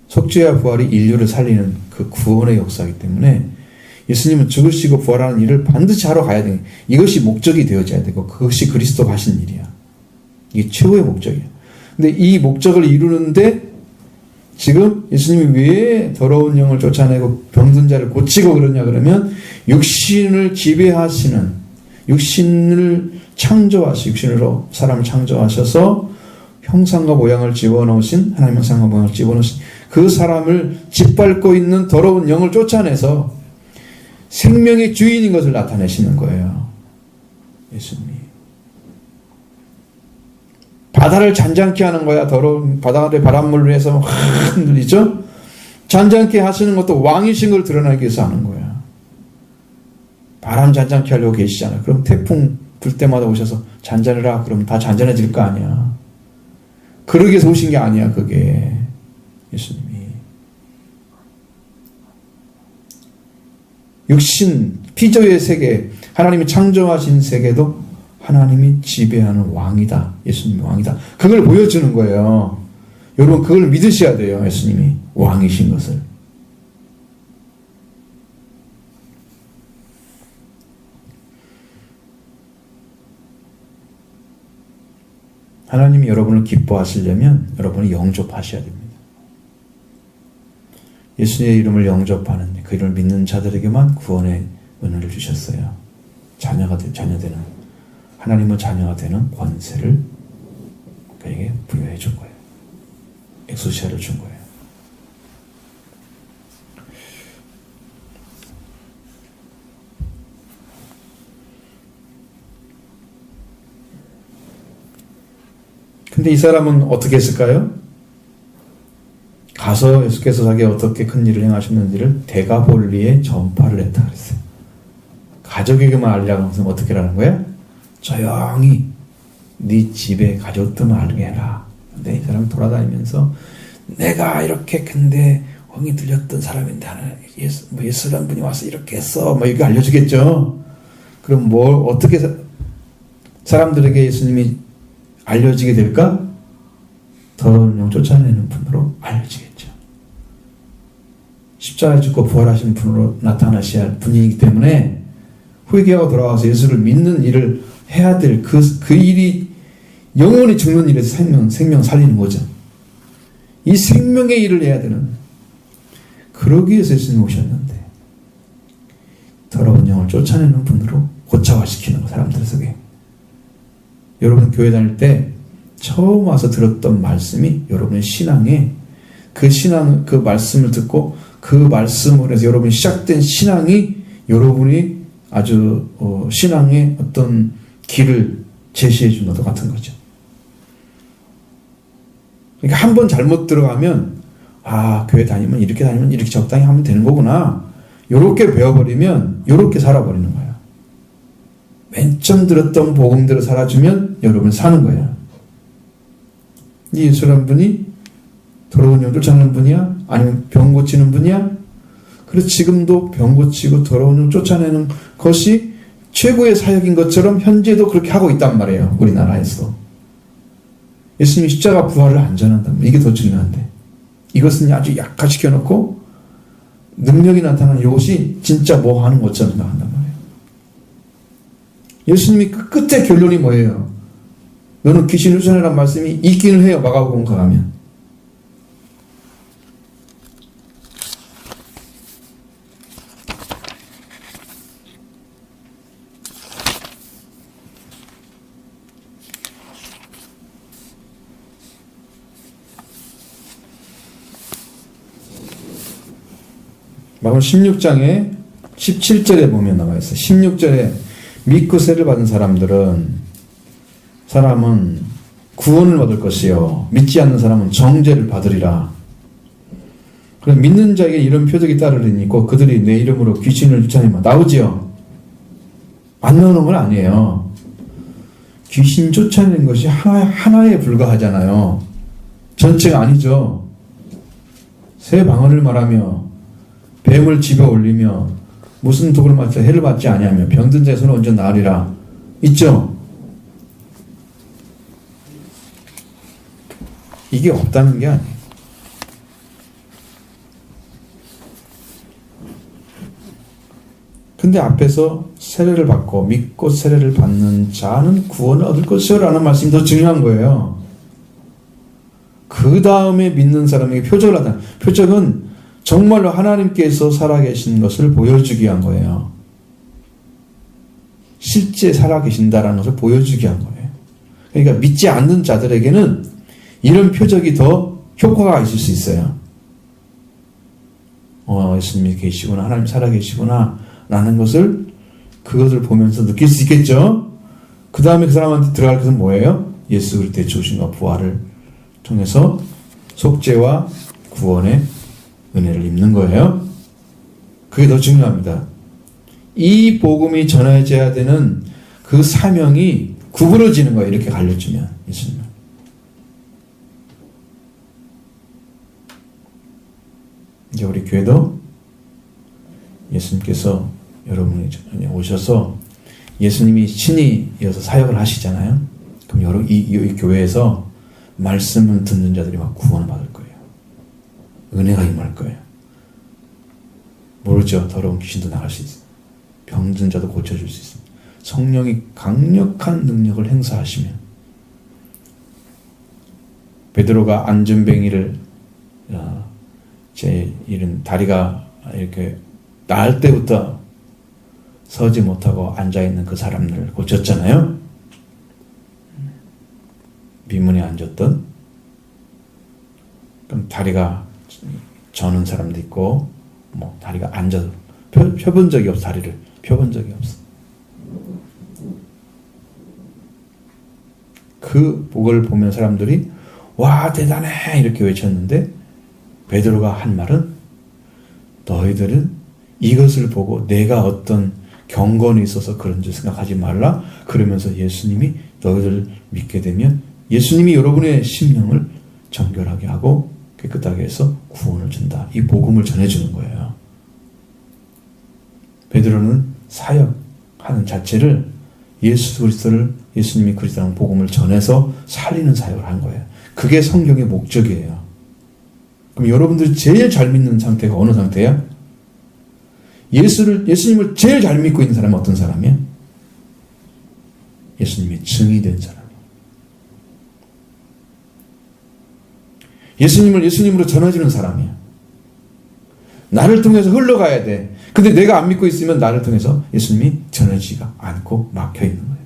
속죄와 부활이 인류를 살리는 그 구원의 역사이기 때문에 예수님은 죽으시고 부활하는 일을 반드시 하러 가야 돼요. 이것이 목적이 되어져야 되고 그것이 그리스도가 하신 일이야. 이게 최고의 목적이야. 근데 이 목적을 이루는데 지금 예수님이 왜 더러운 영을 쫓아내고 병든 자를 고치고 그러냐 그러면 육신을 지배하시는, 육신을 창조하시, 육신으로 사람을 창조하셔서 형상과 모양을 집어넣으신, 하나님 형상과 모양을 집어넣으신 그 사람을 짓밟고 있는 더러운 영을 쫓아내서 생명의 주인인 것을 나타내시는 거예요. 예수님이. 바다를 잔잔케 하는 거야. 더러운 바다를 바닷물로 해서 확 흔들리죠. 잔잔케 하시는 것도 왕이신 걸 드러나기 위해서 하는 거야. 바람 잔잔케 하려고 계시잖아요. 그럼 태풍 불 때마다 오셔서 잔잔해라. 그럼 다 잔잔해질 거 아니야. 그러기 위해서 오신 게 아니야. 그게 예수님이. 육신, 피조의 세계, 하나님이 창조하신 세계도 하나님이 지배하는 왕이다. 예수님이 왕이다. 그걸 보여주는 거예요. 여러분 그걸 믿으셔야 돼요. 예수님이 왕이신 것을. 하나님이 여러분을 기뻐하시려면 여러분이 영접하셔야 됩니다. 예수님의 이름을 영접하는, 그 이름을 믿는 자들에게만 구원의 은혜를 주셨어요. 자녀가 자녀되는, 하나님의 자녀가 되는 권세를 그에게 부여해 준 거예요. 엑소시아를 준 거예요. 근데 이 사람은 어떻게 했을까요? 가서 예수께서 자기가 어떻게 큰 일을 행하셨는지를 데가볼리에 전파를 했다 그랬어요. 가족에게만 알리라고 하면 어떻게 하는 거야? 조용히 네 집에 가족들만 알게 해라. 근데 이 사람이 돌아다니면서 내가 이렇게 근데 홍이 들렸던 사람인데 예수라는 분이 와서 이렇게 했어. 뭐 이거 알려주겠죠. 그럼 어떻게 사람들에게 예수님이 알려지게 될까? 더러운 영 쫓아내는 분으로 알려지겠죠. 십자가에 죽고 부활하신 분으로 나타나셔야 할 분이기 때문에 회개하고 돌아와서 예수를 믿는 일을 해야 될 그 일이 영원히 죽는 일에서 생명 살리는 거죠. 이 생명의 일을 해야 되는, 그러기 위해서 예수님 오셨는데 더러운 영을 쫓아내는 분으로 고차화시키는 거, 사람들 속에. 여러분 교회 다닐 때 처음 와서 들었던 말씀이 여러분의 신앙에 그 말씀을 듣고 그 말씀을 해서 여러분이 시작된 신앙이 여러분이 아주 신앙의 어떤 길을 제시해 준 것도 같은 거죠. 그러니까 한 번 잘못 들어가면 교회 다니면 이렇게 적당히 하면 되는 거구나. 요렇게 배워버리면 요렇게 살아버리는 거예요. 맨 처음 들었던 복음대로 살아주면 여러분 사는 거예요. 이 예수라는 분이 더러운 영 쫓아내는 분이야? 아니면 병 고치는 분이야? 그래서 지금도 병 고치고 더러운 영 쫓아내는 것이 최고의 사역인 것처럼 현재도 그렇게 하고 있단 말이에요. 우리나라에서. 예수님이 십자가 부활을 안 전한다면 이게 더 중요한데, 이것은 아주 약화시켜놓고 능력이 나타나는 이것이 진짜 뭐 하는 것처럼 생각한단 말이에요. 예수님이 그 끝에 결론이 뭐예요? 너는 귀신을 쫓아내라는 말씀이 있기는 해요. 마가복음 가면. 마가복음 16장에 17절에 보면 나와 있어요. 16절에 믿고 세를 받은 사람은 구원을 받을 것이요 믿지 않는 사람은 정죄를 받으리라. 그럼 믿는 자에게 이런 표적이 따르리니 곧 그들이 내 이름으로 귀신을 쫓아내면 나오지요. 안 나오는 건 아니에요. 귀신 쫓아내는 것이 하나에 불과하잖아요. 전체가 아니죠. 새 방언을 말하며 뱀을 집어 올리며 무슨 독을 맞자 해를 받지 아니하며 병든 자의 손을 얹어 나으리라. 있죠? 이게 없다는 게 아니에요. 근데 앞에서 세례를 받고 믿고 세례를 받는 자는 구원을 얻을 것이요 라는 말씀이 더 중요한 거예요. 그 다음에 믿는 사람에게 표적을 나타내. 표적은 정말로 하나님께서 살아계신 것을 보여주기 위한 거예요. 실제 살아계신다라는 것을 보여주기 위한 거예요. 그러니까 믿지 않는 자들에게는 이런 표적이 더 효과가 있을 수 있어요. 예수님이 계시구나, 하나님 살아계시구나 라는 것을 그것을 보면서 느낄 수 있겠죠. 그 다음에 그 사람한테 들어갈 것은 뭐예요? 예수 그리스도의 죽으심과 부활을 통해서 속죄와 구원의 은혜를 입는 거예요. 그게 더 중요합니다. 이 복음이 전해져야 되는 그 사명이 구부러지는 거예요. 이렇게 갈려주면 예수님. 이제 우리 교회도 예수님께서 여러분이 오셔서 예수님이 신이 이어서 사역을 하시잖아요. 그럼 이 교회에서 말씀을 듣는 자들이 막 구원을 받을 거예요. 은혜가 임할 거예요. 모르죠. 더러운 귀신도 나갈 수 있어요. 병든 자도 고쳐줄 수 있어요. 성령이 강력한 능력을 행사하시면 베드로가 안전뱅이를 제 이런 다리가 이렇게 나을 때부터 서지 못하고 앉아있는 그 사람들을 고쳤잖아요. 미문에 앉았던, 그럼 다리가 저는 사람도 있고 뭐 다리가 앉아서 펴본 적이 없어. 다리를 펴본 적이 없어. 그 복을 보면 사람들이 와 대단해 이렇게 외쳤는데 베드로가 한 말은 너희들은 이것을 보고 내가 어떤 경건이 있어서 그런 줄 생각하지 말라. 그러면서 예수님이 너희들을 믿게 되면 예수님이 여러분의 심령을 정결하게 하고 깨끗하게 해서 구원을 준다. 이 복음을 전해주는 거예요. 베드로는 사역하는 자체를 예수 그리스도를 예수님이 그리스도라는 복음을 전해서 살리는 사역을 한 거예요. 그게 성경의 목적이에요. 그럼 여러분들이 제일 잘 믿는 상태가 어느 상태야? 예수님을 제일 잘 믿고 있는 사람은 어떤 사람이야? 예수님의 증이 된 사람. 예수님을 예수님으로 전해주는 사람이야. 나를 통해서 흘러가야 돼. 근데 내가 안 믿고 있으면 나를 통해서 예수님이 전해지지가 않고 막혀있는 거예요.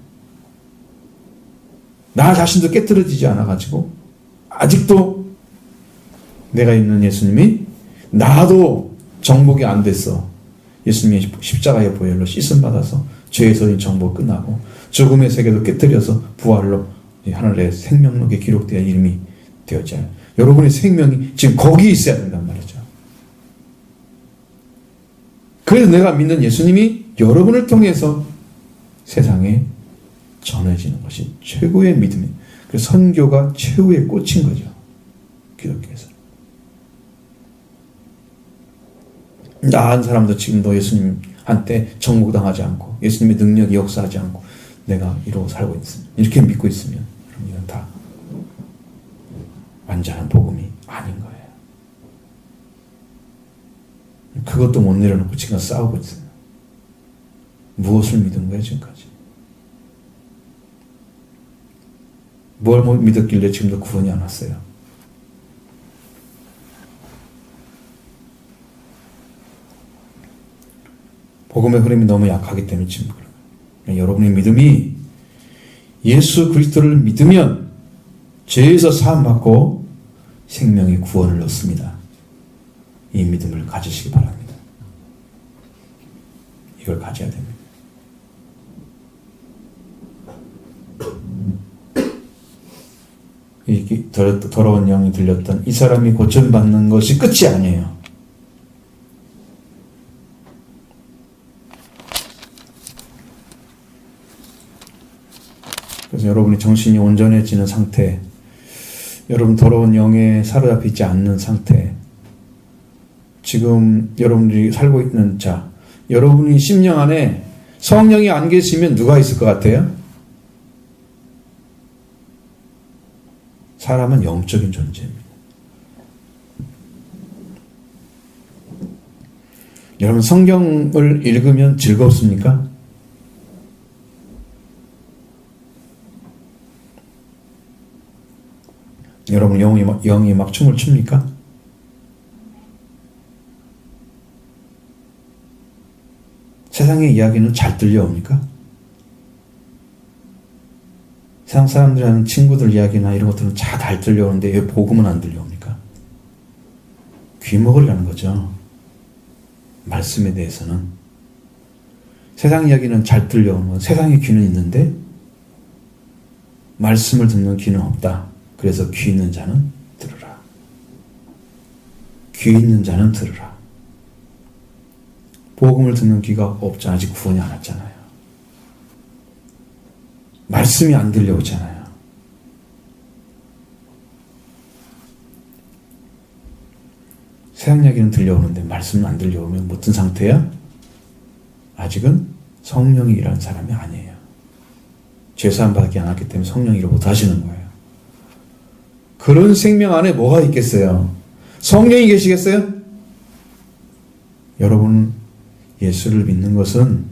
나 자신도 깨트려지지 않아가지고 아직도 내가 있는 예수님이 나도 정복이 안 됐어. 예수님이 십자가의 보혈로 씻음 받아서 죄에서 정복 끝나고 죽음의 세계도 깨뜨려서 부활로 하늘의 생명록에 기록되어 이름이 되었잖아요. 여러분의 생명이 지금 거기 있어야 된단 말이죠. 그래서 내가 믿는 예수님이 여러분을 통해서 세상에 전해지는 것이 최고의 믿음이에요. 그래서 선교가 최후의 꽃인 거죠. 기독교에서. 나은 사람도 지금도 예수님한테 정복당하지 않고 예수님의 능력이 역사하지 않고 내가 이러고 살고 있습니다. 이렇게 믿고 있으면 그럼 이건 다 완전한 복음이 아닌 거예요. 그것도 못 내려놓고 지금 싸우고 있어요. 무엇을 믿은 거예요 지금까지? 뭘 믿었길래 지금도 구원이 안 왔어요? 복음의 흐름이 너무 약하기 때문에 지금 그런 거예요. 여러분의 믿음이 예수 그리스도를 믿으면 죄에서 사함받고 생명의 구원을 얻습니다. 이 믿음을 가지시기 바랍니다. 이걸 가져야 됩니다. 이 더러운 영이 들렸던 이 사람이 고침받는 것이 끝이 아니에요. 그래서 여러분이 정신이 온전해지는 상태, 여러분 더러운 영에 사로잡혀 있지 않는 상태, 지금 여러분들이 살고 있는 여러분이 심령 안에 성령이 안 계시면 누가 있을 것 같아요? 사람은 영적인 존재입니다. 여러분 성경을 읽으면 즐겁습니까? 여러분 영이 막 춤을 춥니까? 세상의 이야기는 잘 들려옵니까? 세상 사람들이 하는 친구들 이야기나 이런 것들은 잘 들려오는데 왜 복음은 안 들려옵니까? 귀 먹으려는 거죠. 말씀에 대해서는. 세상 이야기는 잘 들려오는 건 세상의 귀는 있는데 말씀을 듣는 귀는 없다. 그래서 귀 있는 자는 들으라. 귀 있는 자는 들으라. 복음을 듣는 귀가 없잖아. 아직 구원이 안 왔잖아요. 말씀이 안 들려오잖아요. 세상 이야기는 들려오는데 말씀은 안 들려오면 어떤 상태야? 아직은 성령이 일하는 사람이 아니에요. 죄사함 받기 안 왔기 때문에 성령이 일 못하시는 거예요. 그런 생명 안에 뭐가 있겠어요? 성령이 계시겠어요? 여러분 예수를 믿는 것은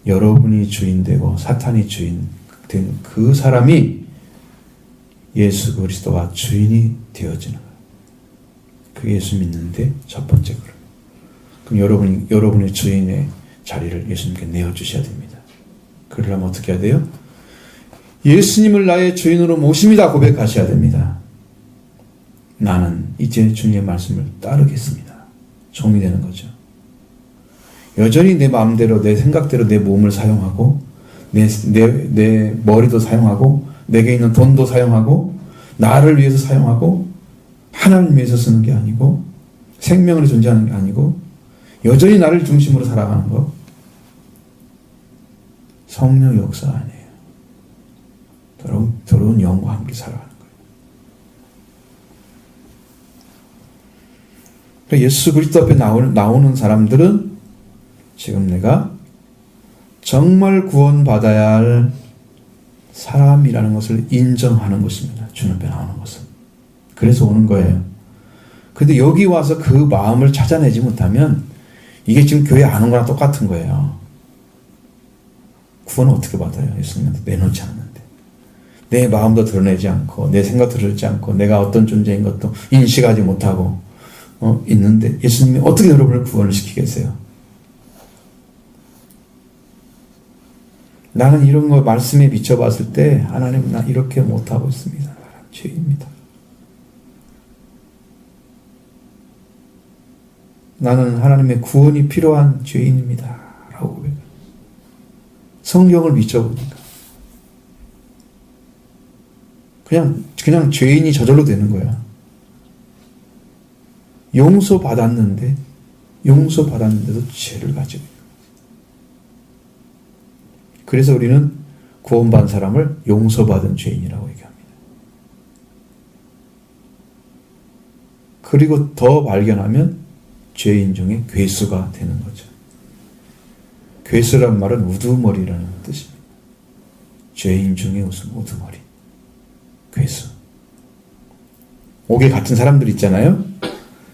여러분이 주인 되고 사탄이 주인 된 그 사람이 예수 그리스도와 주인이 되어지는 거예요. 그게 예수 믿는데 첫 번째 거예요. 그럼 여러분의 주인의 자리를 예수님께 내어주셔야 됩니다. 그러려면 어떻게 해야 돼요? 예수님을 나의 주인으로 모십니다 고백하셔야 됩니다. 나는 이제 주님의 말씀을 따르겠습니다. 종이 되는 거죠. 여전히 내 마음대로 내 생각대로 내 몸을 사용하고 내 머리도 사용하고 내게 있는 돈도 사용하고 나를 위해서 사용하고 하나님 위해서 쓰는 게 아니고 생명으로 존재하는 게 아니고 여전히 나를 중심으로 살아가는 거 성령 역사 아니에요. 더러운 영과 함께 살아가는 거예요. 그러니까 예수 그리스도 앞에 나오는 사람들은 지금 내가 정말 구원받아야 할 사람이라는 것을 인정하는 것입니다. 주님 앞에 나오는 것은. 그래서 오는 거예요. 근데 여기 와서 그 마음을 찾아내지 못하면 이게 지금 교회 안 온 거랑 똑같은 거예요. 구원을 어떻게 받아요? 예수님한테 내놓지 않는데. 내 마음도 드러내지 않고 내 생각도 드러내지 않고 내가 어떤 존재인 것도 인식하지 못하고 있는데 예수님이 어떻게 여러분을 구원을 시키겠어요? 나는 이런 거 말씀에 비춰봤을 때 하나님 나 이렇게 못하고 있습니다. 나는 죄입니다. 나는 하나님의 구원이 필요한 죄인입니다. 라고 고백해요. 성경을 비춰보니까. 그냥 죄인이 저절로 되는 거야. 용서받았는데도 죄를 가지고 있는 거야. 그래서 우리는 구원받은 사람을 용서받은 죄인이라고 얘기합니다. 그리고 더 발견하면 죄인 중에 괴수가 되는 거죠. 괴수란 말은 우두머리라는 뜻입니다. 죄인 중에 우두머리. 괴수. 옥에 갇힌 사람들 있잖아요.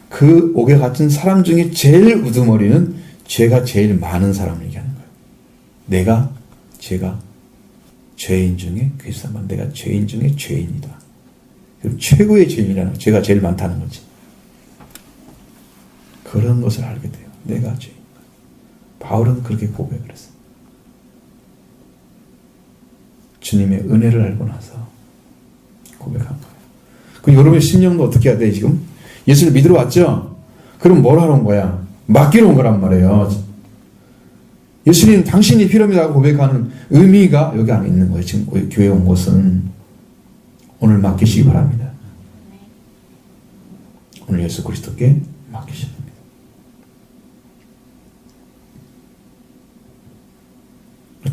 그 옥에 갇힌 사람 중에 제일 우두머리는 죄가 제일 많은 사람을 얘기하는 거예요. 제가 죄인 중에 괴수다. 내가 죄인 중에 죄인이다. 그럼 최고의 죄인이라는 거, 죄가 제일 많다는 거지. 그런 것을 알게 돼요. 내가 죄인. 바울은 그렇게 고백을 했어요. 주님의 은혜를 알고 나서 고백한 거예요. 그럼 여러분의 심령도 어떻게 해야 돼, 지금? 예수를 믿으러 왔죠? 그럼 뭘 하러 온 거야? 맡기러 온 거란 말이에요. 예수님, 당신이 필요합니다 고백하는 의미가 여기 안에 있는 거예요. 지금 교회에 온 것은. 오늘 맡기시기 바랍니다. 오늘 예수 그리스도께 맡기시기 바랍니다.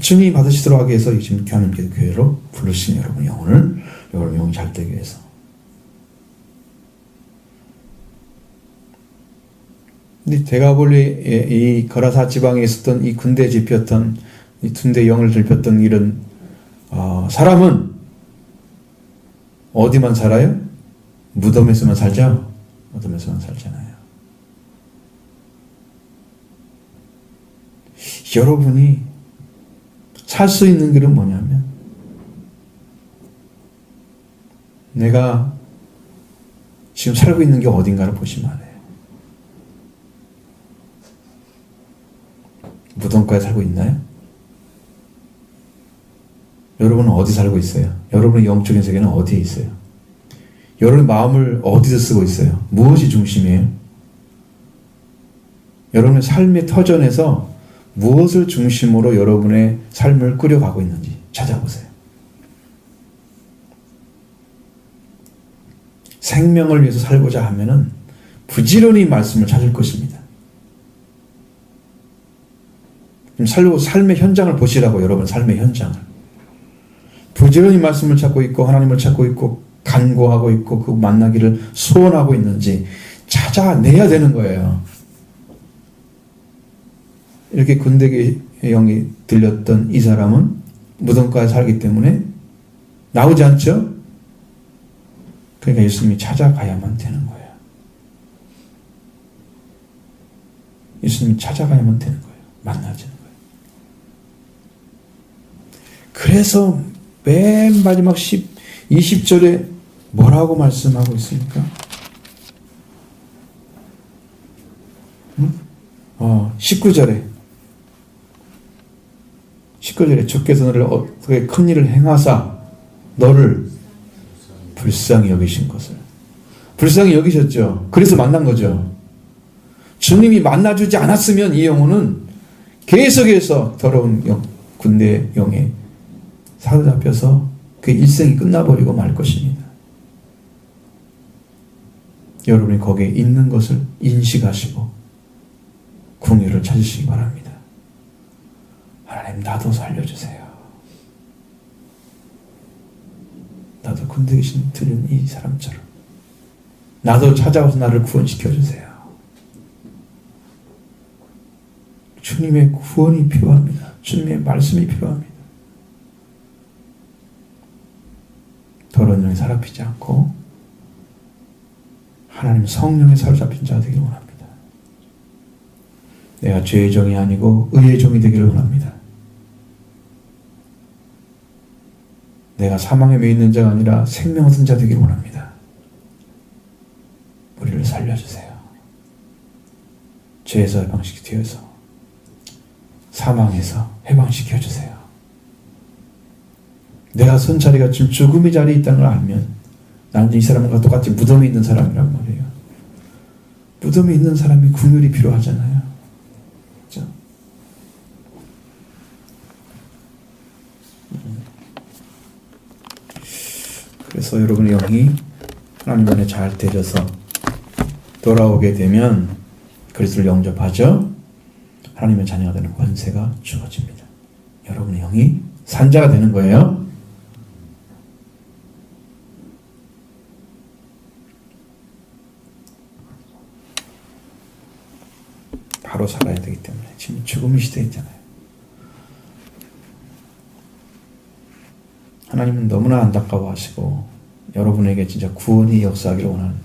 주님이 받으시도록 하기 위해서 지금 교회님께서 교회로 부르신 여러분 영혼이 잘 되기 위해서. 근데 데가볼리 이 거라사 지방에 있었던 이 군대 집혔던 이 군대 영을 들폈던 이런 사람은 어디만 살아요? 무덤에서만 살죠? 무덤에서만 살잖아요. 여러분이 살 수 있는 길은 뭐냐면 내가 지금 살고 있는 게 어딘가를 보시면 알아요. 무덤가에 살고 있나요? 여러분은 어디 살고 있어요? 여러분의 영적인 세계는 어디에 있어요? 여러분의 마음을 어디서 쓰고 있어요? 무엇이 중심이에요? 여러분의 삶의 터전에서 무엇을 중심으로 여러분의 삶을 꾸려가고 있는지 찾아보세요. 생명을 위해서 살고자 하면은 부지런히 말씀을 찾을 것입니다. 삶의 현장을 보시라고, 여러분 삶의 현장을. 부지런히 말씀을 찾고 있고 하나님을 찾고 있고 간구하고 있고 그 만나기를 소원하고 있는지 찾아내야 되는 거예요. 이렇게 군대의 영이 들렸던 이 사람은 무덤가에 살기 때문에 나오지 않죠? 그러니까 예수님이 찾아가야만 되는 거예요. 예수님이 찾아가야만 되는 거예요. 만나지는 거예요. 그래서 맨 마지막 20절에 뭐라고 말씀하고 있습니까? 19절에 주께서 너를 어떻게 큰 일을 행하사 너를 불쌍히 여기신 것을. 불쌍히 여기셨죠. 그래서 만난 거죠. 주님이 만나주지 않았으면 이 영혼은 계속해서 더러운 군대 영에 사로잡혀서 그 일생이 끝나버리고 말 것입니다. 여러분이 거기에 있는 것을 인식하시고 긍휼을 찾으시기 바랍니다. 하나님, 나도 살려주세요. 나도 군대에 들린 이 사람처럼 나도 찾아와서 나를 구원시켜주세요. 주님의 구원이 필요합니다. 주님의 말씀이 필요합니다. 더러운 영에 사로잡히지 않고 하나님 성령에 사로잡힌 자 되기를 원합니다. 내가 죄의 종이 아니고 의의 종이 되기를 원합니다. 내가 사망에 매이는 자가 아니라 생명 얻은 자 되기를 원합니다. 우리를 살려주세요. 죄에서 해방시켜서 사망에서 해방시켜주세요. 내가 선 자리가 지금 죽음의 자리에 있다는 걸 알면 나는 이 사람과 똑같이 무덤에 있는 사람이란 말이에요. 무덤에 있는 사람이 긍휼이 필요하잖아요. 그렇죠? 그래서 여러분의 영이 하나님 안에 잘 데려서 돌아오게 되면 그리스도를 영접하죠. 하나님의 자녀가 되는 권세가 주어집니다. 여러분의 영이 산자가 되는 거예요. 바로 살아야 되기 때문에 지금 죽음의 시대에 있잖아요. 하나님은 너무나 안타까워하시고 여러분에게 진짜 구원이 역사하기를 원하는,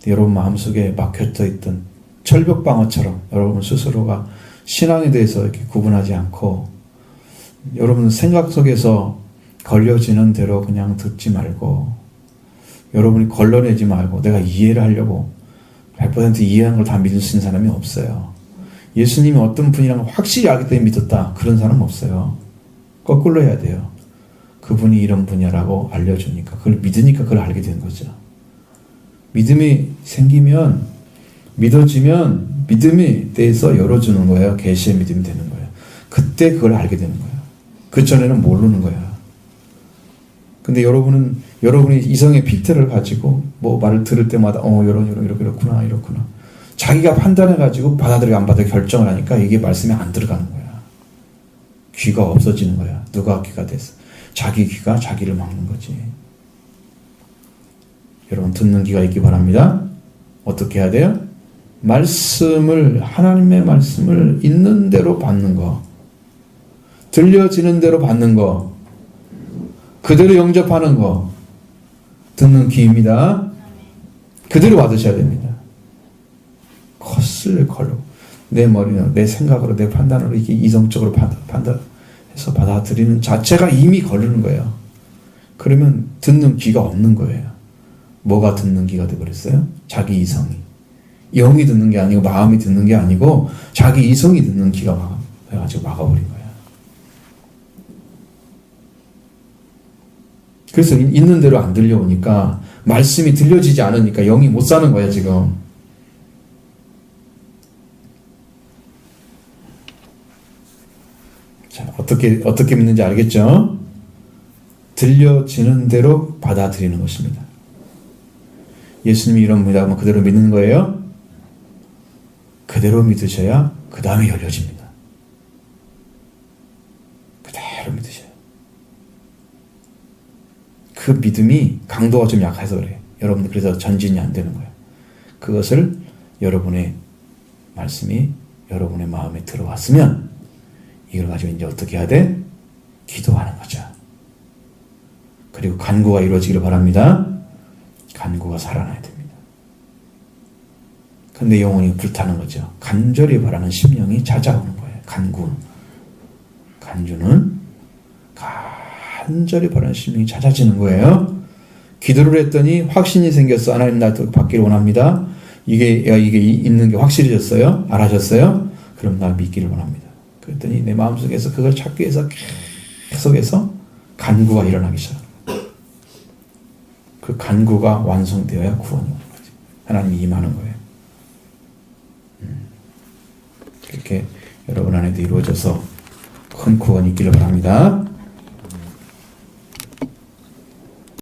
여러분 마음속에 막혀져 있던 철벽방어처럼 여러분 스스로가 신앙에 대해서 이렇게 구분하지 않고 여러분 생각 속에서 걸려지는 대로 그냥 듣지 말고, 여러분이 걸러내지 말고 내가 이해를 하려고 100% 이해하는 걸 다 믿을 수 있는 사람이 없어요. 예수님이 어떤 분이라는 걸 확실히 알기 때문에 믿었다, 그런 사람은 없어요. 거꾸로 해야 돼요. 그분이 이런 분이라고 알려주니까, 그걸 믿으니까 그걸 알게 되는 거죠. 믿음이 생기면, 믿어지면 믿음에 대해서 열어주는 거예요. 계시의 믿음이 되는 거예요. 그때 그걸 알게 되는 거예요. 그 전에는 모르는 거예요. 근데 여러분이 이성의 빅테를 가지고 뭐 말을 들을 때마다 이렇구나. 자기가 판단해가지고 받아들이고 안 받아들이고 결정을 하니까 이게 말씀이 안 들어가는 거야. 귀가 없어지는 거야. 누가 귀가 됐어? 자기 귀가 자기를 막는 거지. 여러분 듣는 귀가 있기 바랍니다. 어떻게 해야 돼요? 하나님의 말씀을 있는 대로 받는 거, 들려지는 대로 받는 거, 그대로 영접하는 거, 듣는 귀입니다. 그대로 받으셔야 됩니다. 컷을 걸고 내 머리는 내 생각으로 내 판단으로 이게 이성적으로 판단해서 받아들이는 자체가 이미 거르는 거예요. 그러면 듣는 귀가 없는 거예요. 뭐가 듣는 귀가 되어버렸어요? 자기 이성이. 영이 듣는 게 아니고 마음이 듣는 게 아니고 자기 이성이 듣는 귀가 해가지고 막아버린 거예요. 그래서 있는 대로 안 들려오니까, 말씀이 들려지지 않으니까 영이 못 사는 거예요 지금. 자, 어떻게 믿는지 알겠죠? 들려지는 대로 받아들이는 것입니다. 예수님이 이런 분이다 하면 그대로 믿는 거예요. 그대로 믿으셔야 그 다음에 열려집니다. 그대로 믿으셔야. 그 믿음이 강도가 좀 약해서 그래요. 여러분들 그래서 전진이 안 되는 거예요. 그것을 여러분의 말씀이 여러분의 마음에 들어왔으면 이걸 가지고 이제 어떻게 해야 돼? 기도하는 거죠. 그리고 간구가 이루어지기를 바랍니다. 간구가 살아나야 됩니다. 근데 영혼이 불타는 거죠. 간절히 바라는 심령이 찾아오는 거예요. 간주는 간절히 바라는 심령이 찾아지는 거예요. 기도를 했더니 확신이 생겼어. 하나님 나도 받기를 원합니다. 이게 있는 게 확실해졌어요. 알아졌어요. 그럼 나 믿기를 원합니다. 그랬더니 내 마음속에서 그걸 찾기 위해서 계속해서 간구가 일어나기 시작합니다. 그 간구가 완성되어야 구원이 오는 거지. 하나님이 임하는 거예요. 그렇게 여러분 안에도 이루어져서 큰 구원이 있기를 바랍니다.